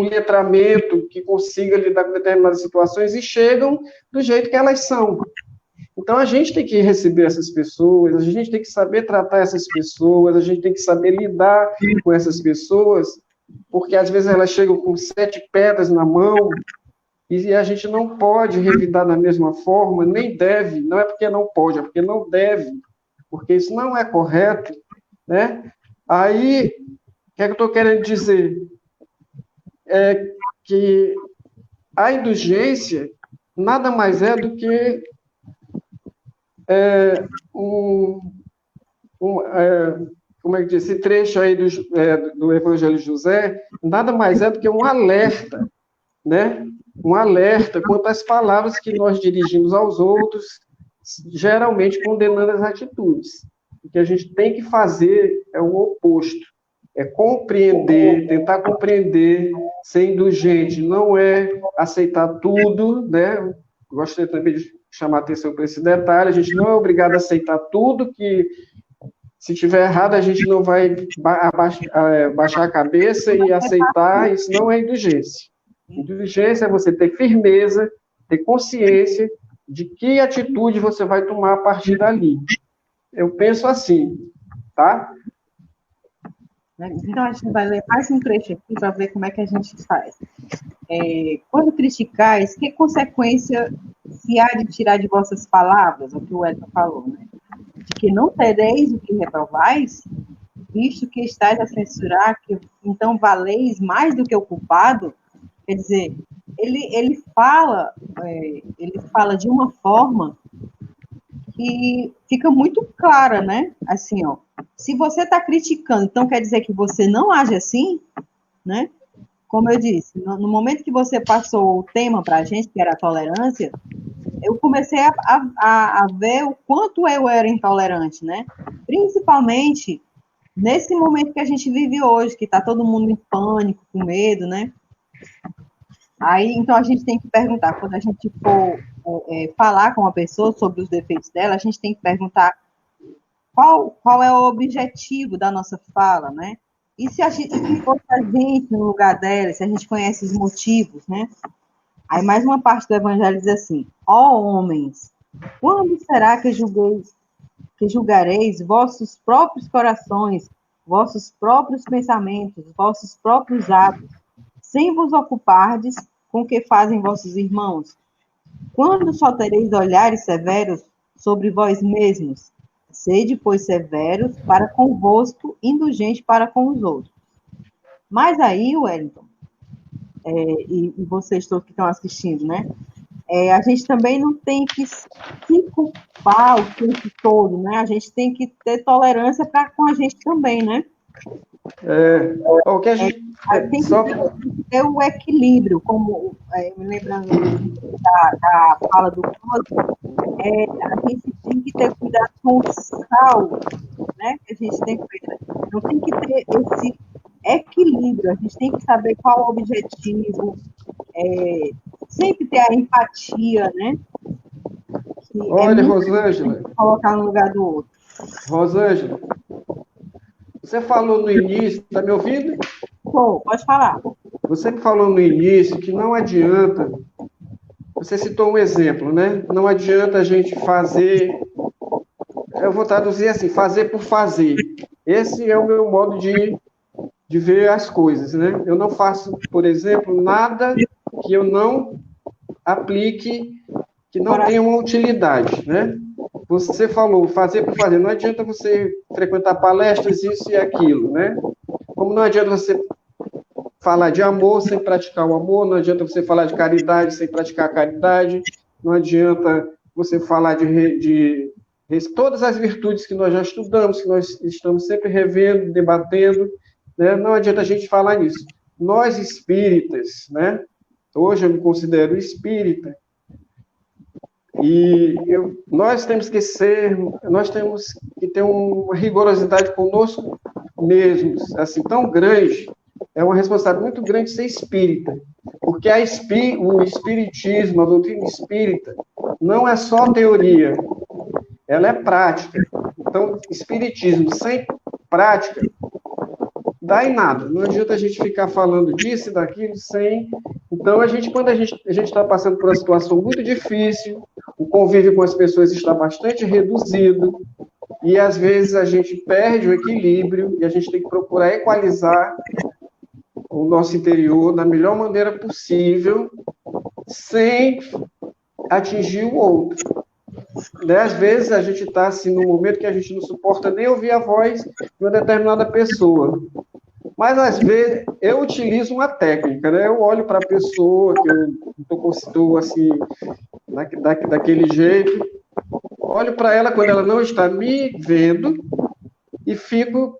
letramento que consiga lidar com determinadas situações e chegam do jeito que elas são. Então, a gente tem que receber essas pessoas, a gente tem que saber tratar essas pessoas, a gente tem que saber lidar com essas pessoas, porque às vezes elas chegam com 7 pedras na mão e a gente não pode revidar da mesma forma, nem deve, não é porque não pode, é porque não deve, porque isso não é correto, né? Aí, o que é que eu estou querendo dizer? É que a indulgência nada mais é do que como é que diz, esse trecho aí do Evangelho de José, nada mais é do que um alerta, né? Um alerta quanto às palavras que nós dirigimos aos outros, geralmente condenando as atitudes. O que a gente tem que fazer é o oposto, é compreender, tentar compreender, ser indulgente, não é aceitar tudo, né? Gostaria também de chamar a atenção para esse detalhe, a gente não é obrigado a aceitar tudo, que se tiver errado a gente não vai baixar a cabeça e aceitar, isso não é indulgência. Indulgência é você ter firmeza, ter consciência de que atitude você vai tomar a partir dali. Eu penso assim, tá? Então, a gente vai ler mais um trecho aqui para ver como é que a gente faz. Quando criticais, que consequência se há de tirar de vossas palavras, o que o Elton falou, né? De que não tereis o que reprovais, visto que estáis a censurar, que então valeis mais do que o culpado. Quer dizer, ele fala de uma forma que fica muito clara, né? Assim, ó, se você está criticando, então quer dizer que você não age assim, né? Como eu disse, no momento que você passou o tema para a gente, que era a tolerância, eu comecei a ver o quanto eu era intolerante, né? Principalmente nesse momento que a gente vive hoje, que está todo mundo em pânico, com medo, né? Aí, então, a gente tem que perguntar, quando a gente for falar com a pessoa sobre os defeitos dela, a gente tem que perguntar qual é o objetivo da nossa fala, né? E se fosse a gente no lugar dela, se a gente conhece os motivos, né? Aí, mais uma parte do Evangelho diz assim: ó homens, quando será que julgareis vossos próprios corações, vossos próprios pensamentos, vossos próprios atos, sem vos ocupardes com o que fazem vossos irmãos? Quando só tereis olhares severos sobre vós mesmos? Sede, pois, severos para convosco, indulgente para com os outros. Mas aí, Wellington, e vocês todos que estão assistindo, né? A gente também não tem que se culpar o tempo todo, né? A gente tem que ter tolerância com a gente também, né? O que a gente tem que ter o equilíbrio, como me lembrando da fala do Cosmo, a gente tem que ter cuidado com o sal, né? Que a gente tem que ter. Não tem que ter esse equilíbrio, a gente tem que saber qual o objetivo, sempre ter a empatia, né? Que olha, Rosângela, colocar no lugar do outro. Rosângela, você falou no início, está me ouvindo? Pode falar. Você que falou no início que não adianta, você citou um exemplo, né? Não adianta a gente fazer, eu vou traduzir assim, fazer por fazer. Esse é o meu modo de ver as coisas, né? Eu não faço, por exemplo, nada que eu não aplique, que não tenha uma utilidade, né? Você falou, fazer por fazer. Não adianta você frequentar palestras, isso e aquilo, né? Como não adianta você falar de amor sem praticar o amor, não adianta você falar de caridade sem praticar a caridade, não adianta você falar de todas as virtudes que nós já estudamos, que nós estamos sempre revendo, debatendo, né? Não adianta a gente falar nisso. Nós espíritas, né? Hoje eu me considero espírita, e nós temos que ter uma rigorosidade conosco mesmos, assim, tão grande, é uma responsabilidade muito grande ser espírita, porque o espiritismo, a doutrina espírita, não é só teoria, ela é prática. Então, espiritismo sem prática, dá em nada, não adianta a gente ficar falando disso e daquilo sem... Então, quando a gente está passando por uma situação muito difícil, o convívio com as pessoas está bastante reduzido, e às vezes a gente perde o equilíbrio, e a gente tem que procurar equalizar o nosso interior da melhor maneira possível, sem atingir o outro. Né? Às vezes a gente está assim, num momento que a gente não suporta nem ouvir a voz de uma determinada pessoa. Mas, às vezes, eu utilizo uma técnica, né? Eu olho para a pessoa, que eu estou assim, daquele jeito, olho para ela quando ela não está me vendo e fico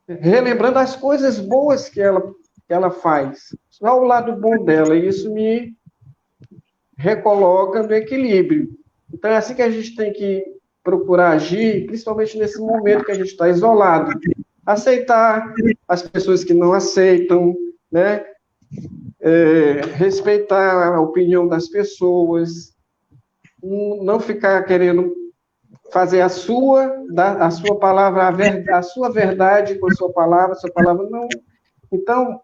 relembrando as coisas boas que ela faz, só o lado bom dela, e isso me recoloca no equilíbrio. Então, é assim que a gente tem que procurar agir, principalmente nesse momento que a gente está isolado. Aceitar as pessoas que não aceitam, né? Respeitar a opinião das pessoas, não ficar querendo fazer a sua palavra, a sua verdade com a sua palavra não. Então,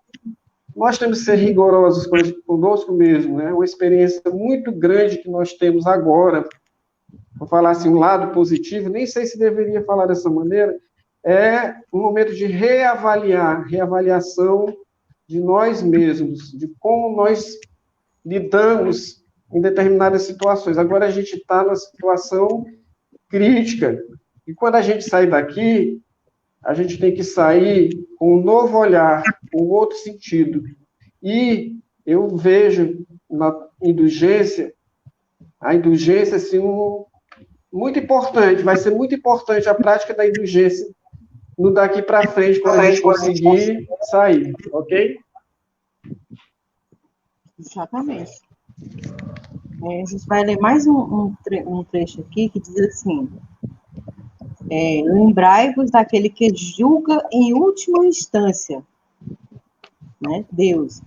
nós temos que ser rigorosos conosco mesmo, né? Uma experiência muito grande que nós temos agora, vou falar assim, um lado positivo, nem sei se deveria falar dessa maneira, é um momento de reavaliação de nós mesmos, de como nós lidamos em determinadas situações. Agora a gente está numa situação crítica, e quando a gente sair daqui, a gente tem que sair com um novo olhar, com outro sentido. E eu vejo na indulgência, a indulgência assim, muito importante, vai ser muito importante a prática da indulgência no daqui para frente, quando a gente conseguir sair, ok? Exatamente. A gente vai ler mais um trecho aqui que diz assim: lembrai-vos daquele que julga em última instância, né? Deus,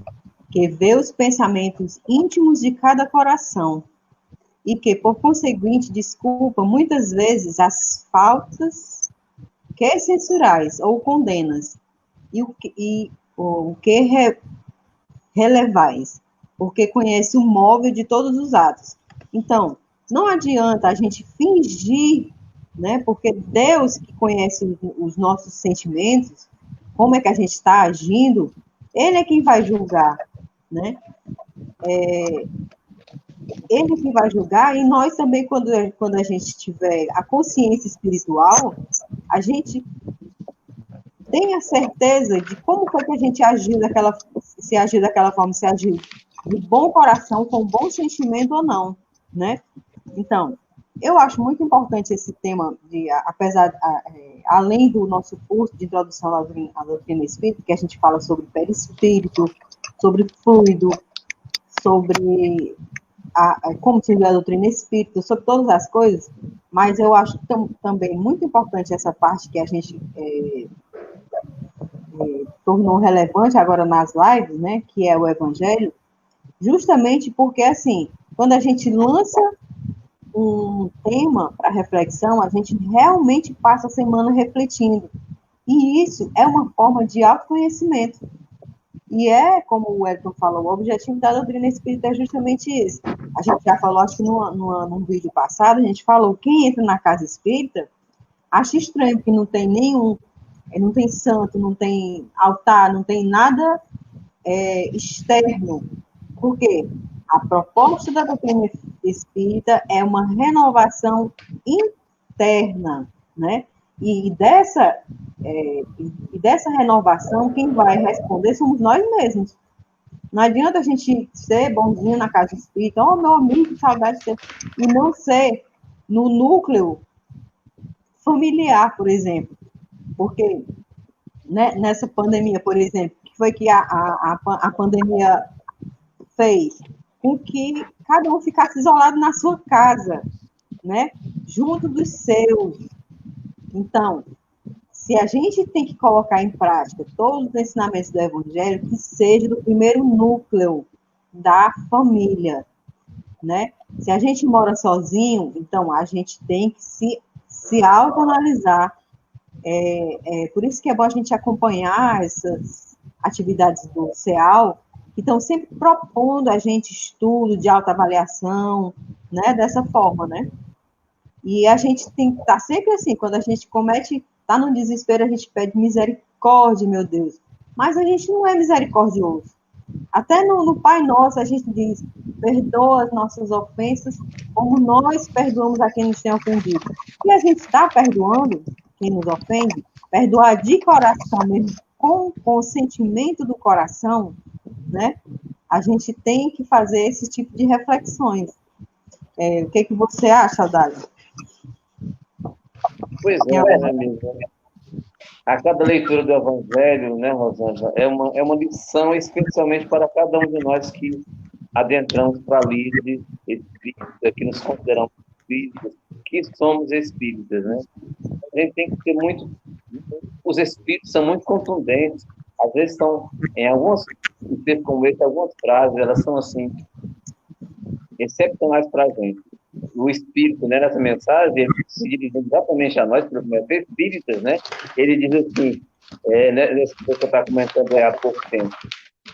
que vê os pensamentos íntimos de cada coração e que, por conseguinte, desculpa muitas vezes as faltas que censurais ou condenas e o que relevais, porque conhece o móvel de todos os atos. Então, não adianta a gente fingir, né? Porque Deus que conhece os nossos sentimentos, como é que a gente está agindo, Ele é quem vai julgar, né? Ele que vai julgar, e nós também, quando a gente tiver a consciência espiritual, a gente tem a certeza de como foi que a gente agiu se agiu daquela forma, se agiu de bom coração, com bom sentimento ou não, né? Então, eu acho muito importante esse tema, além do nosso curso de introdução à doutrina espírita, que a gente fala sobre perispírito, sobre fluido, sobre como se vê a doutrina espírita, sobre todas as coisas, mas eu acho também muito importante essa parte que a gente tornou relevante agora nas lives, né, que é o Evangelho, justamente porque, assim, quando a gente lança um tema para reflexão, a gente realmente passa a semana refletindo. E isso é uma forma de autoconhecimento. E como o Elton falou, o objetivo da doutrina espírita é justamente isso. A gente já falou, acho que num vídeo passado, a gente falou, quem entra na casa espírita acha estranho, porque não tem não tem santo, não tem altar, não tem nada externo. Por quê? A proposta da doutrina espírita é uma renovação interna, né? E dessa renovação, quem vai responder somos nós mesmos. Não adianta a gente ser bonzinho na casa espírita, meu amigo, que saudade de ter, e não ser no núcleo familiar, por exemplo. Porque nessa pandemia, por exemplo, que foi que a pandemia fez? Com que cada um ficasse isolado na sua casa, né? Junto dos seus. Então, se a gente tem que colocar em prática todos os ensinamentos do Evangelho, que seja do primeiro núcleo da família, né? Se a gente mora sozinho, então a gente tem que se autoanalisar. Por isso que é bom a gente acompanhar essas atividades do CEAL, que estão sempre propondo a gente estudo de autoavaliação, né? Dessa forma, né? E a gente tem que estar sempre assim, quando a gente está no desespero, a gente pede misericórdia, meu Deus. Mas a gente não é misericordioso. Até no Pai Nosso a gente diz, perdoa as nossas ofensas, como nós perdoamos a quem nos tem ofendido. E a gente está perdoando quem nos ofende, perdoar de coração mesmo, com o consentimento do coração, né? A gente tem que fazer esse tipo de reflexões. O que você acha, Dália? Pois é, minha amiga. A cada leitura do Evangelho, né, Rosângela, é uma lição especialmente para cada um de nós que adentramos para a livre espírita, que nos consideramos espíritas, que somos espíritas, né? A gente tem que ter muito... Os espíritos são muito contundentes. Às vezes são, em alguns textos como esse, algumas frases, elas são assim, excepcionais para a gente. O espírito, né, nessa mensagem, ele se dirigindo exatamente a nós, por espíritas, né? Ele diz assim, nesse que eu estava comentando há pouco tempo,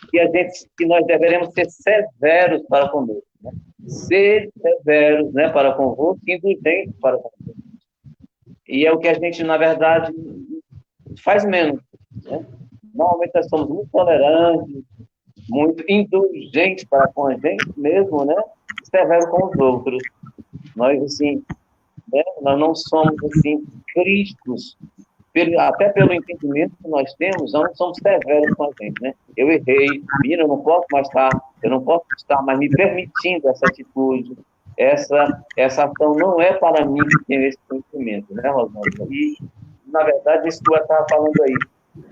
que nós deveremos ser severos para conosco, né? Ser severos, né, para convosco e indulgentes para convosco. E é o que a gente, na verdade, faz menos, né? Normalmente nós somos muito tolerantes, muito indulgentes para com a gente mesmo, né? Severo com os outros. Nós, assim, né? Nós não somos, assim, críticos, até pelo entendimento que nós temos, nós não somos severos com a gente, né? Eu errei, eu não posso estar mais me permitindo essa atitude, essa ação não é para mim que tenho esse conhecimento, né, Rosângela? E, na verdade, isso que eu estava falando aí,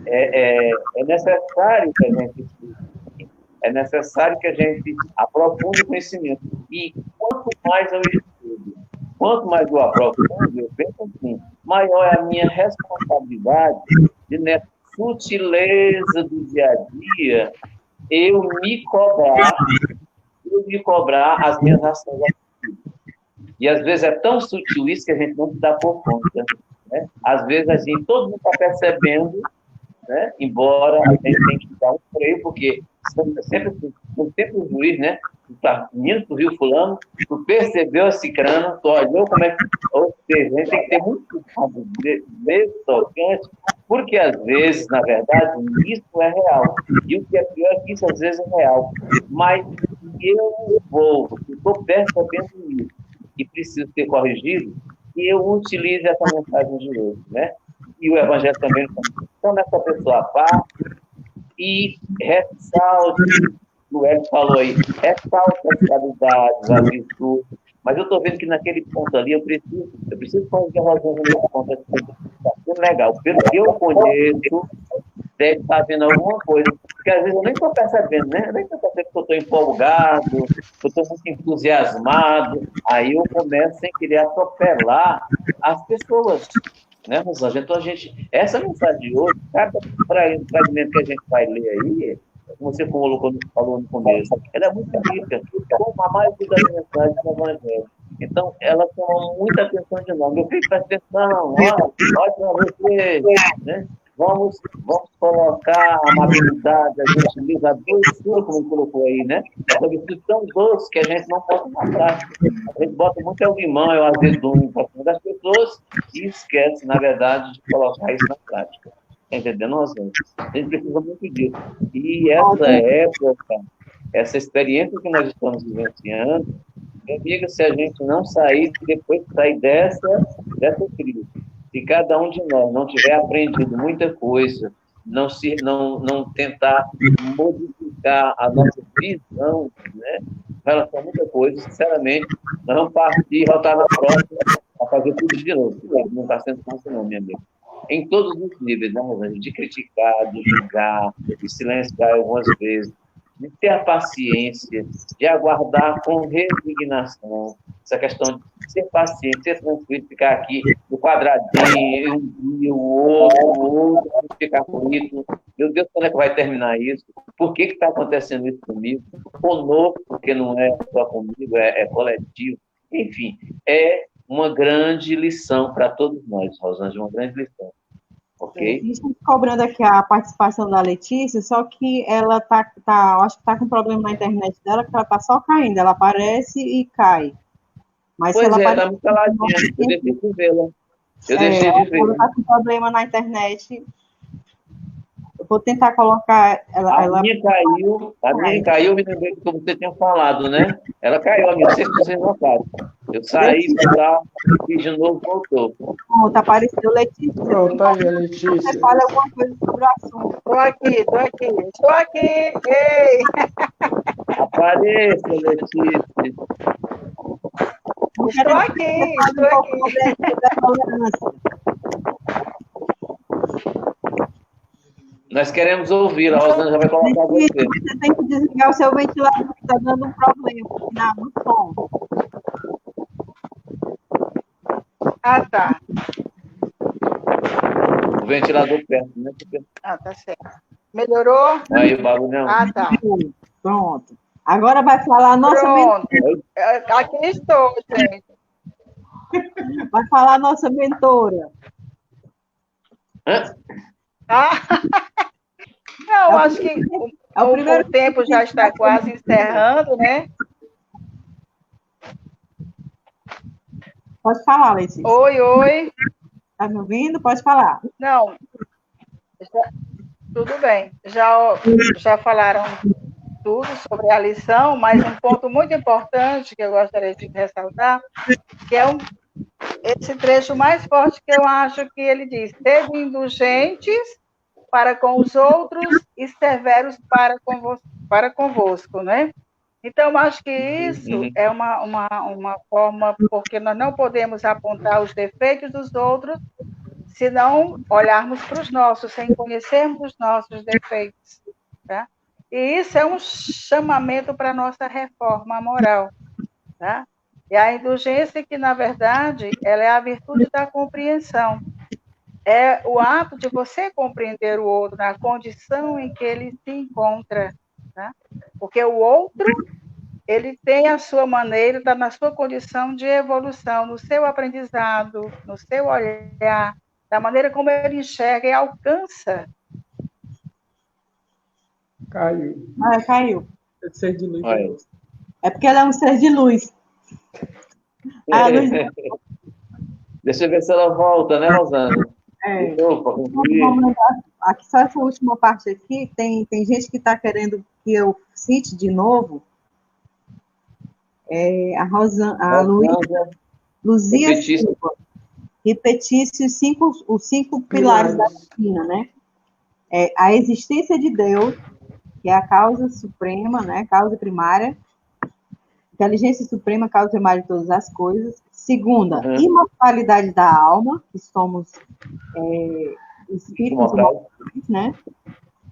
é necessário que a gente estude, é necessário que a gente aprofunde o conhecimento. E quanto mais eu estudo, quanto mais eu aprofundo, eu penso assim, maior é a minha responsabilidade de, nessa sutileza do dia a dia, eu me cobrar as minhas ações. E às vezes é tão sutil isso que a gente não se dá por conta, né? Às vezes a gente, todo mundo está percebendo, né? Embora a gente tenha que dar um freio, porque sempre o juiz, né? Menino, tu viu fulano, tu percebeu esse crânio, tu olhou como é que... Ou seja, a gente tem que ter muito cuidado, mesmo tocante, porque às vezes, na verdade, isso é real. E o que é pior é que isso às vezes é real. Mas eu estou percebendo isso e preciso ser corrigido, e eu utilizo essa mensagem de hoje, né? E o Evangelho também. Então, nessa pessoa parte e ressalte, o Hélio falou aí, ressalte as qualidades, as virtudes, mas eu estou vendo que naquele ponto ali eu preciso corrigir a razão nesse ponto. Está sendo legal. Pelo que eu conheço, deve estar vendo alguma coisa, porque às vezes eu nem estou percebendo, né? Eu nem estou percebendo que eu estou empolgado, que eu estou muito entusiasmado, aí eu começo sem querer atropelar as pessoas, né, Rosângela? Então, essa mensagem de hoje, cada fragmento que a gente vai ler aí, como você falou no começo, ela é muito rica, como a maioria das mensagens do Evangelho. Então, ela chama muita atenção de nós. Meu filho, presta atenção, olha para você, né? Vamos colocar a amabilidade, a gentileza, a doçura, como colocou aí, né? Essa virtude tão doce que a gente não bota na prática. A gente bota muito o limão e o azedume para cima das pessoas e esquece, na verdade, de colocar isso na prática. Está entendendo, Rosângela? A gente precisa muito disso. E essa época, essa experiência que nós estamos vivenciando, meu amigo, se a gente não sair, depois sair dessa crise, se cada um de nós não tiver aprendido muita coisa, não tentar modificar a nossa visão, né, em relação a muita coisa, sinceramente, nós vamos partir e voltar na próxima a fazer tudo de novo. Não está sendo fácil não, minha amiga. Em todos os níveis, né, Rosângela? De criticar, de julgar, de silenciar algumas vezes, de ter a paciência, de aguardar com resignação, essa questão de ser paciente, ser tranquilo, ficar aqui no quadradinho, um dia, o outro, ficar com isso. Meu Deus, quando é que vai terminar isso? Por que está acontecendo isso comigo? Conosco, porque não é só comigo, é coletivo. Enfim, é uma grande lição para todos nós, Rosângela, uma grande lição. Ok? Estamos cobrando aqui a participação da Letícia, só que ela acho que está com problema na internet dela, que ela está só caindo, ela aparece e cai. Mas pois ela está muito caladinha, eu deixei de vê-la. Ela está com problema na internet. Eu vou tentar colocar A minha caiu, me lembrei do que você tinha falado, né? Ela caiu, a minha, não sei se vocês notaram. Eu saí, e de novo voltou. Pronto, apareceu Letícia. Pronto, aí, Letícia. Você fala alguma coisa sobre o assunto. Estou aqui. Ei! Apareça, Letícia. Estou aqui. Nós queremos ouvir, a Rosana já vai colocar você. Você tem que desligar o seu ventilador, que está dando um problema no som. Ah, tá. O ventilador perto, né? Ah, tá certo. Melhorou? Aí o barulho não. Ah, tá. Pronto. Agora vai falar a nossa Pronto. Aqui estou, gente. Vai falar a nossa mentora. Hã? Ah, não, acho que o tempo já está quase encerrando, né? Pode falar, Letícia. Oi. Está me ouvindo? Pode falar. Não, tudo bem. Já falaram tudo sobre a lição, mas um ponto muito importante que eu gostaria de ressaltar, que é esse trecho mais forte que eu acho que ele diz: sede indulgentes para com os outros e severos para convosco, né? Então, acho que isso é uma forma, porque nós não podemos apontar os defeitos dos outros se não olharmos para os nossos, sem conhecermos os nossos defeitos, tá? E isso é um chamamento para a nossa reforma moral, tá? E a indulgência que, na verdade, ela é a virtude da compreensão. É o ato de você compreender o outro na condição em que ele se encontra, tá? Porque o outro, ele tem a sua maneira, está na sua condição de evolução, no seu aprendizado, no seu olhar, da maneira como ele enxerga e alcança. Caiu. Caiu. É ser de luz. É porque ela é um ser de luz. A luz... Deixa eu ver se ela volta, né, Rosana? Aqui, só essa última parte aqui, tem gente que está querendo que eu cite de novo. A Luzia Silva repetisse os cinco pilares da doutrina, né? A existência de Deus, que é a causa suprema, né? Causa primária. Inteligência suprema, causa primária de todas as coisas. Segunda, imortalidade da alma, que somos espíritos imortais, né?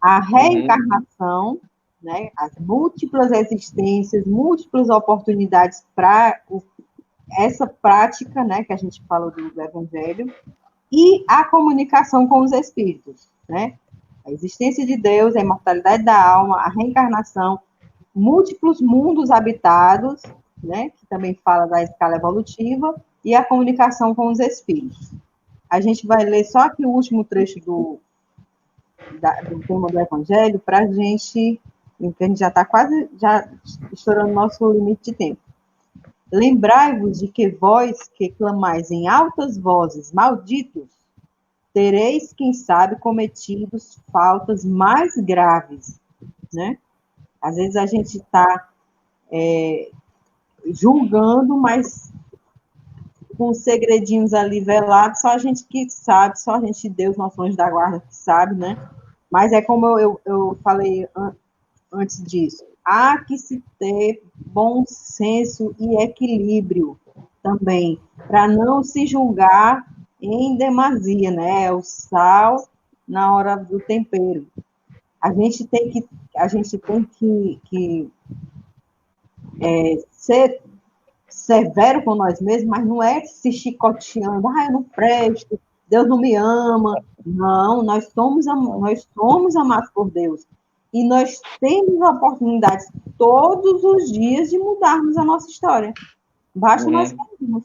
A reencarnação, né? As múltiplas existências, múltiplas oportunidades para essa prática, né? Que a gente falou do Evangelho, e a comunicação com os espíritos, né? A existência de Deus, a imortalidade da alma, a reencarnação, múltiplos mundos habitados, né, que também fala da escala evolutiva, e a comunicação com os espíritos. A gente vai ler só aqui o último trecho do tema do Evangelho, para a gente já está quase estourando nosso limite de tempo. Lembrai-vos de que vós que clamais em altas vozes, malditos, tereis, quem sabe, cometidos faltas mais graves, né? Às vezes a gente está julgando, mas com segredinhos ali velados, só a gente que sabe, só a gente, Deus, nosso anjo da guarda, que sabe, né? Mas é como eu falei antes disso, há que se ter bom senso e equilíbrio também, para não se julgar em demasia, né? O sal na hora do tempero. A gente tem que ser severo com nós mesmos, mas não é se chicoteando, eu não presto, Deus não me ama. Não, nós somos amados por Deus. E nós temos oportunidades todos os dias de mudarmos a nossa história. Basta nós queremos,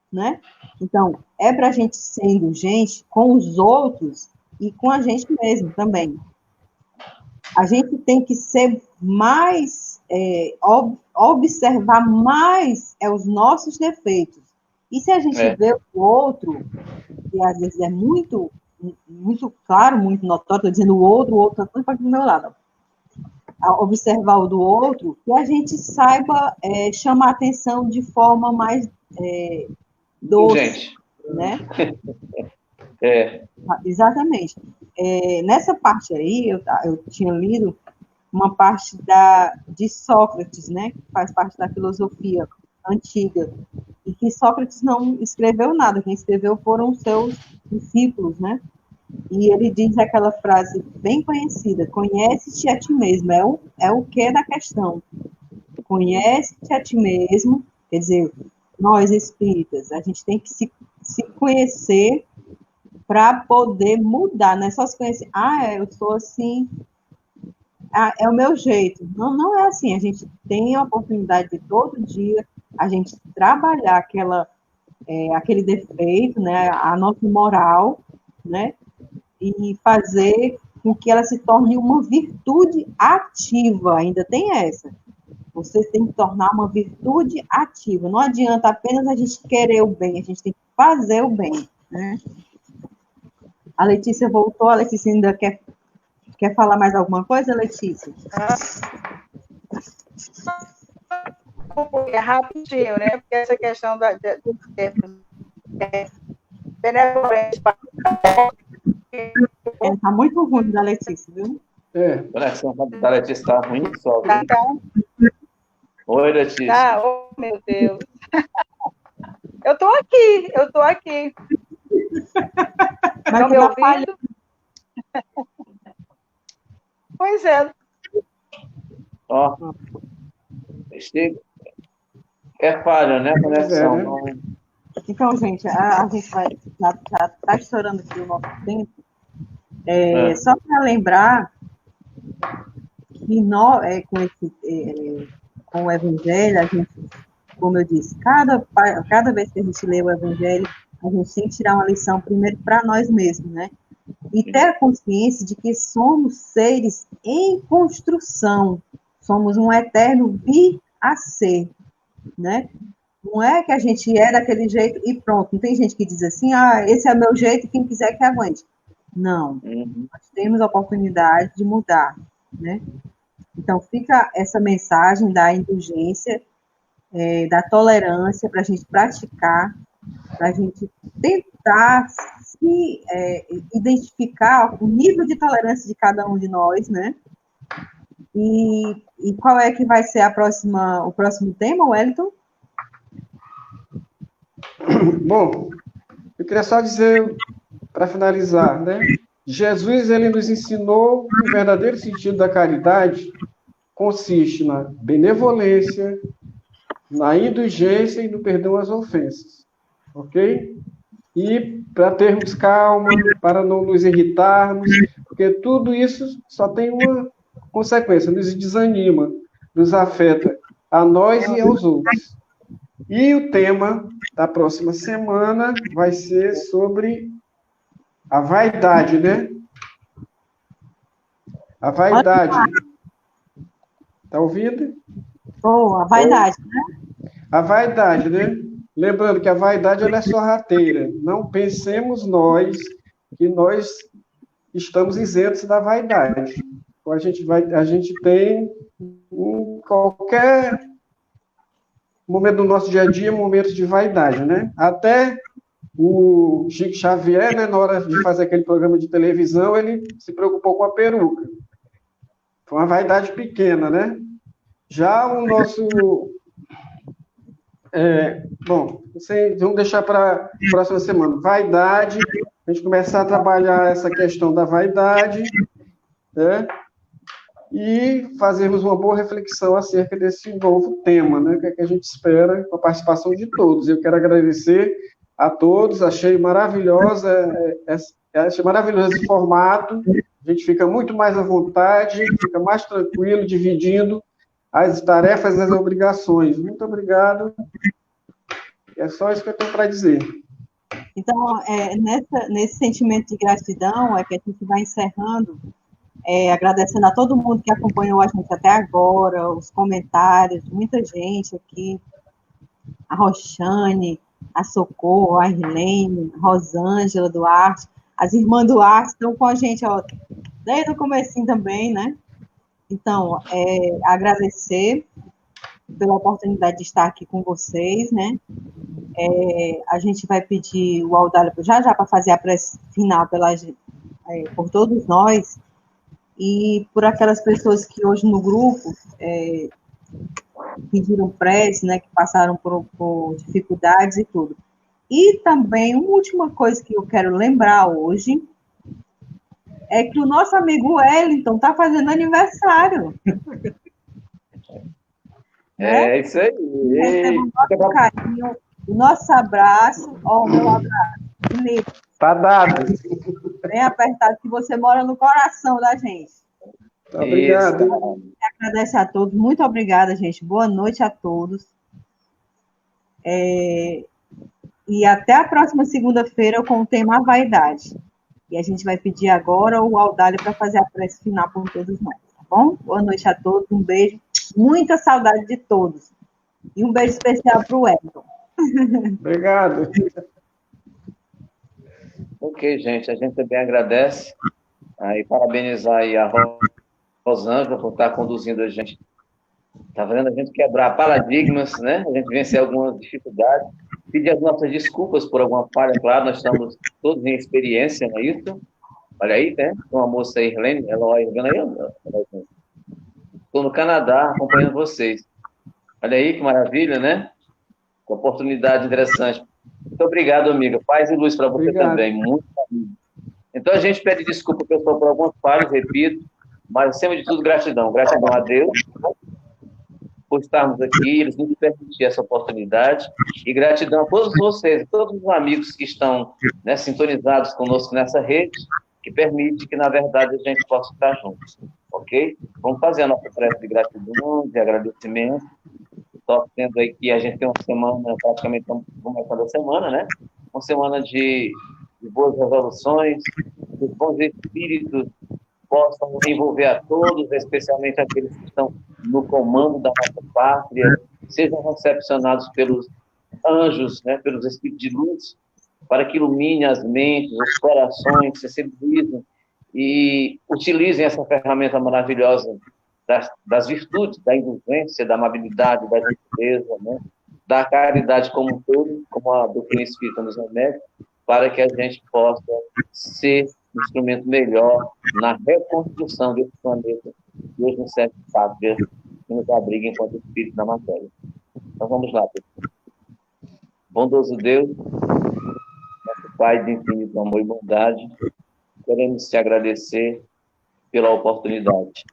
né? Então, é para a gente ser indulgente com os outros e com a gente mesmo também. A gente tem que ser mais, observar mais os nossos defeitos. E se a gente vê o outro, que às vezes é muito, muito claro, muito notório, estou dizendo o outro está tudo aqui do meu lado. Observar o do outro, que a gente saiba chamar atenção de forma mais doce, né? Exatamente. Nessa parte aí, eu tinha lido uma parte de Sócrates, né, que faz parte da filosofia antiga, e que Sócrates não escreveu nada, quem escreveu foram os seus discípulos, né? E ele diz aquela frase bem conhecida: conhece-te a ti mesmo. É o que da questão. Conhece-te a ti mesmo, quer dizer, nós espíritas, a gente tem que se conhecer para poder mudar, não é só se conhecer, eu sou assim, é o meu jeito. Não, não é assim, a gente tem a oportunidade de todo dia a gente trabalhar aquele defeito, né, a nossa moral, né, e fazer com que ela se torne uma virtude ativa, ainda tem essa. Você tem que tornar uma virtude ativa. Não adianta apenas a gente querer o bem, a gente tem que fazer o bem, né? A Letícia voltou, a Letícia ainda quer falar mais alguma coisa, Letícia? É rapidinho, né? Porque essa questão do tempo benevolente. Está muito ruim da Letícia, viu? A conexão da Letícia está ruim só. Então, oi, Letícia. Oh, meu Deus. Eu estou aqui. Estão me ouvindo? Pois é. É falha, né, a conexão? Né? Então, gente, a gente já está estourando aqui o nosso tempo. Só para lembrar que nós, com o Evangelho, a gente, como eu disse, cada vez que a gente lê o Evangelho, a gente tem que tirar uma lição primeiro para nós mesmos, né? E ter a consciência de que somos seres em construção, somos um eterno vir a ser, né? Não é que a gente é daquele jeito e pronto. Não tem gente que diz assim, esse é meu jeito, quem quiser que aguente. Não. Nós temos a oportunidade de mudar, né? Então, fica essa mensagem da indulgência, da tolerância, para a gente praticar, para a gente tentar se identificar o nível de tolerância de cada um de nós, né? E qual é que vai ser o próximo tema, Wellington? Bom, eu queria só dizer, para finalizar, né? Jesus, ele nos ensinou que o verdadeiro sentido da caridade consiste na benevolência, na indulgência e no perdão às ofensas, ok? E para termos calma, para não nos irritarmos, porque tudo isso só tem uma consequência, nos desanima, nos afeta a nós e aos outros. E o tema da próxima semana vai ser sobre a vaidade, né? A vaidade. Está ouvindo? A vaidade, né? A vaidade, né? Lembrando que a vaidade ela é sorrateira. Não pensemos nós que nós estamos isentos da vaidade. Então, a gente tem em qualquer momento do nosso dia a dia momentos de vaidade, né? Até o Chico Xavier, né, na hora de fazer aquele programa de televisão, ele se preocupou com a peruca. Foi uma vaidade pequena, né? Já o nosso... vamos deixar para a próxima semana. Vaidade, a gente começar a trabalhar essa questão da vaidade, né? E fazermos uma boa reflexão acerca desse novo tema, né? Que é que a gente espera com a participação de todos. Eu quero agradecer a todos, achei maravilhoso esse formato, a gente fica muito mais à vontade, fica mais tranquilo, dividindo as tarefas e as obrigações. Muito obrigado. É só isso que eu tenho para dizer. Então, nesse sentimento de gratidão é que a gente vai encerrando, agradecendo a todo mundo que acompanhou a gente até agora, os comentários, muita gente aqui, a Roxane, a Socorro, a Irlene, a Rosângela Duarte, as irmãs Duarte estão com a gente, ó, desde o comecinho também, né? Então, agradecer pela oportunidade de estar aqui com vocês, né? A gente vai pedir o Audálio já para fazer a prece final por todos nós e por aquelas pessoas que hoje no grupo pediram prece, né? Que passaram por dificuldades e tudo. E também, uma última coisa que eu quero lembrar hoje é que o nosso amigo Wellington está fazendo aniversário. É isso aí. Receba o nosso carinho, o nosso abraço. Ó, o meu abraço. Tá dado. Bem apertado, que você mora no coração da gente. Obrigado. Agradeço a todos. Muito obrigada, gente. Boa noite a todos. E até a próxima segunda-feira com o tema vaidade. E a gente vai pedir agora o Audálio para fazer a prece final por todos nós, tá bom? Boa noite a todos, um beijo, muita saudade de todos. E um beijo especial para o Wellington. Obrigado. Ok, gente, a gente também agradece e parabenizar aí a Rosângela por estar conduzindo a gente. Está vendo? A gente quebrar paradigmas, né? A gente vencer algumas dificuldades. Pedir as nossas desculpas por alguma falha, claro, nós estamos todos em experiência, não é isso? Olha aí, né? Uma moça aí, Irlene, ela olha aí. Estou no Canadá acompanhando vocês. Olha aí que maravilha, né? Que oportunidade interessante. Muito obrigado, amiga. Paz e luz para você também. Muito amigo. Então, a gente pede desculpa, pessoal, por algumas falhas, repito, mas, acima de tudo, gratidão. Gratidão a Deus por estarmos aqui, eles nos permitiram essa oportunidade, e gratidão a todos vocês, todos os amigos que estão, né, sintonizados conosco nessa rede, que permite que, na verdade, a gente possa estar juntos, ok? Vamos fazer a nossa prece de gratidão, de agradecimento, só tendo aí que a gente tem uma semana, praticamente estamos começando a semana, né? Uma semana de boas resoluções, que os bons espíritos possam envolver a todos, especialmente aqueles que estão no comando da nossa pátria, sejam recepcionados pelos anjos, né, pelos espíritos de luz, para que ilumine as mentes, os corações, sensibilizem e utilizem essa ferramenta maravilhosa das virtudes, da indulgência, da amabilidade, da gentileza, né, da caridade como um todo, como a doutrina espírita nos remete, para que a gente possa ser um instrumento melhor na reconstrução desse planeta que hoje nos serve de pátria que nos abriga enquanto espírito na matéria. Então vamos lá, pessoal. Bondoso Deus, nosso Pai de infinito amor e bondade, queremos te agradecer pela oportunidade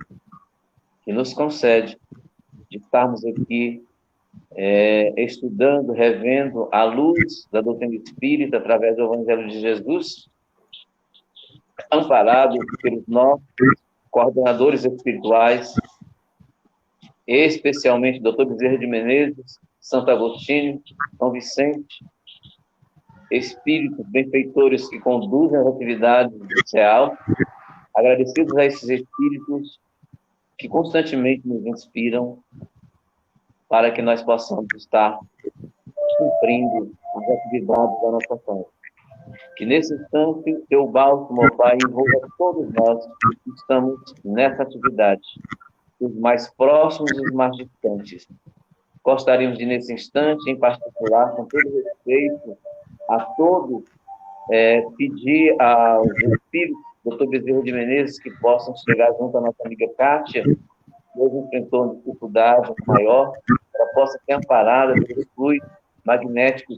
que nos concede de estarmos aqui estudando, revendo a luz da doutrina espírita através do Evangelho de Jesus, amparados pelos nossos coordenadores espirituais, especialmente Dr. Bezerra de Menezes, Santo Agostinho, São Vicente, espíritos benfeitores que conduzem as atividades do CEAL, agradecidos a esses espíritos que constantemente nos inspiram para que nós possamos estar cumprindo as atividades da nossa fé. Que nesse instante, teu bálsamo, ó Pai, envolva todos nós que estamos nessa atividade, os mais próximos e os mais distantes. Gostaríamos de, nesse instante, em particular, com todo respeito a todos, pedir aos espíritos, Dr. Bezerra de Menezes, que possam chegar junto à nossa amiga Kátia, que hoje enfrentou uma dificuldade maior, ela possa ser amparada pelos fluidos magnéticos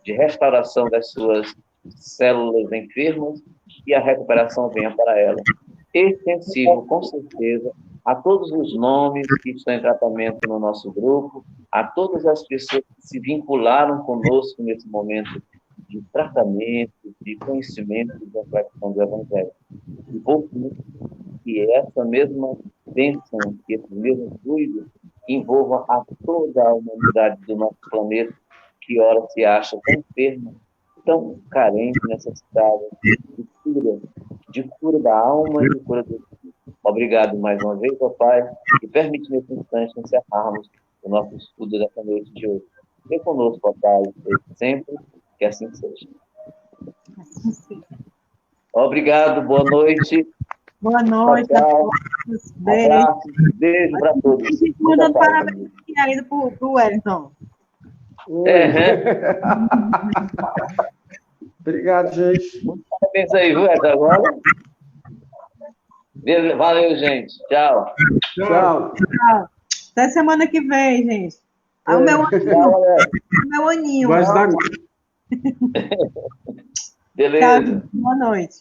de restauração das suas células enfermas e a recuperação venha para ela. Extensivo, com certeza, a todos os nomes que estão em tratamento no nosso grupo, a todas as pessoas que se vincularam conosco nesse momento de tratamento, de conhecimento e de reflexão do Evangelho. E por fim, que essa mesma bênção, que esses mesmos fluidos envolvam a toda a humanidade do nosso planeta, que ora se acha tão enferma, tão carente, necessitada de cura da alma e de cura do espírito. Obrigado mais uma vez, ó Pai, e permite nesse instante encerrarmos o nosso estudo dessa noite de hoje. Vem conosco, ó Pai, sempre, que assim seja. Assim seja. Obrigado, boa noite. Boa noite tchau, tchau. A todos. Beijo para todos. Mandando parabéns ainda para o Wellington. Obrigado, gente. Parabéns aí, viu, Edson, agora. Valeu, gente. Tchau. Tchau. Até semana que vem, gente. O meu aninho. Vai dar... Beleza. Boa noite.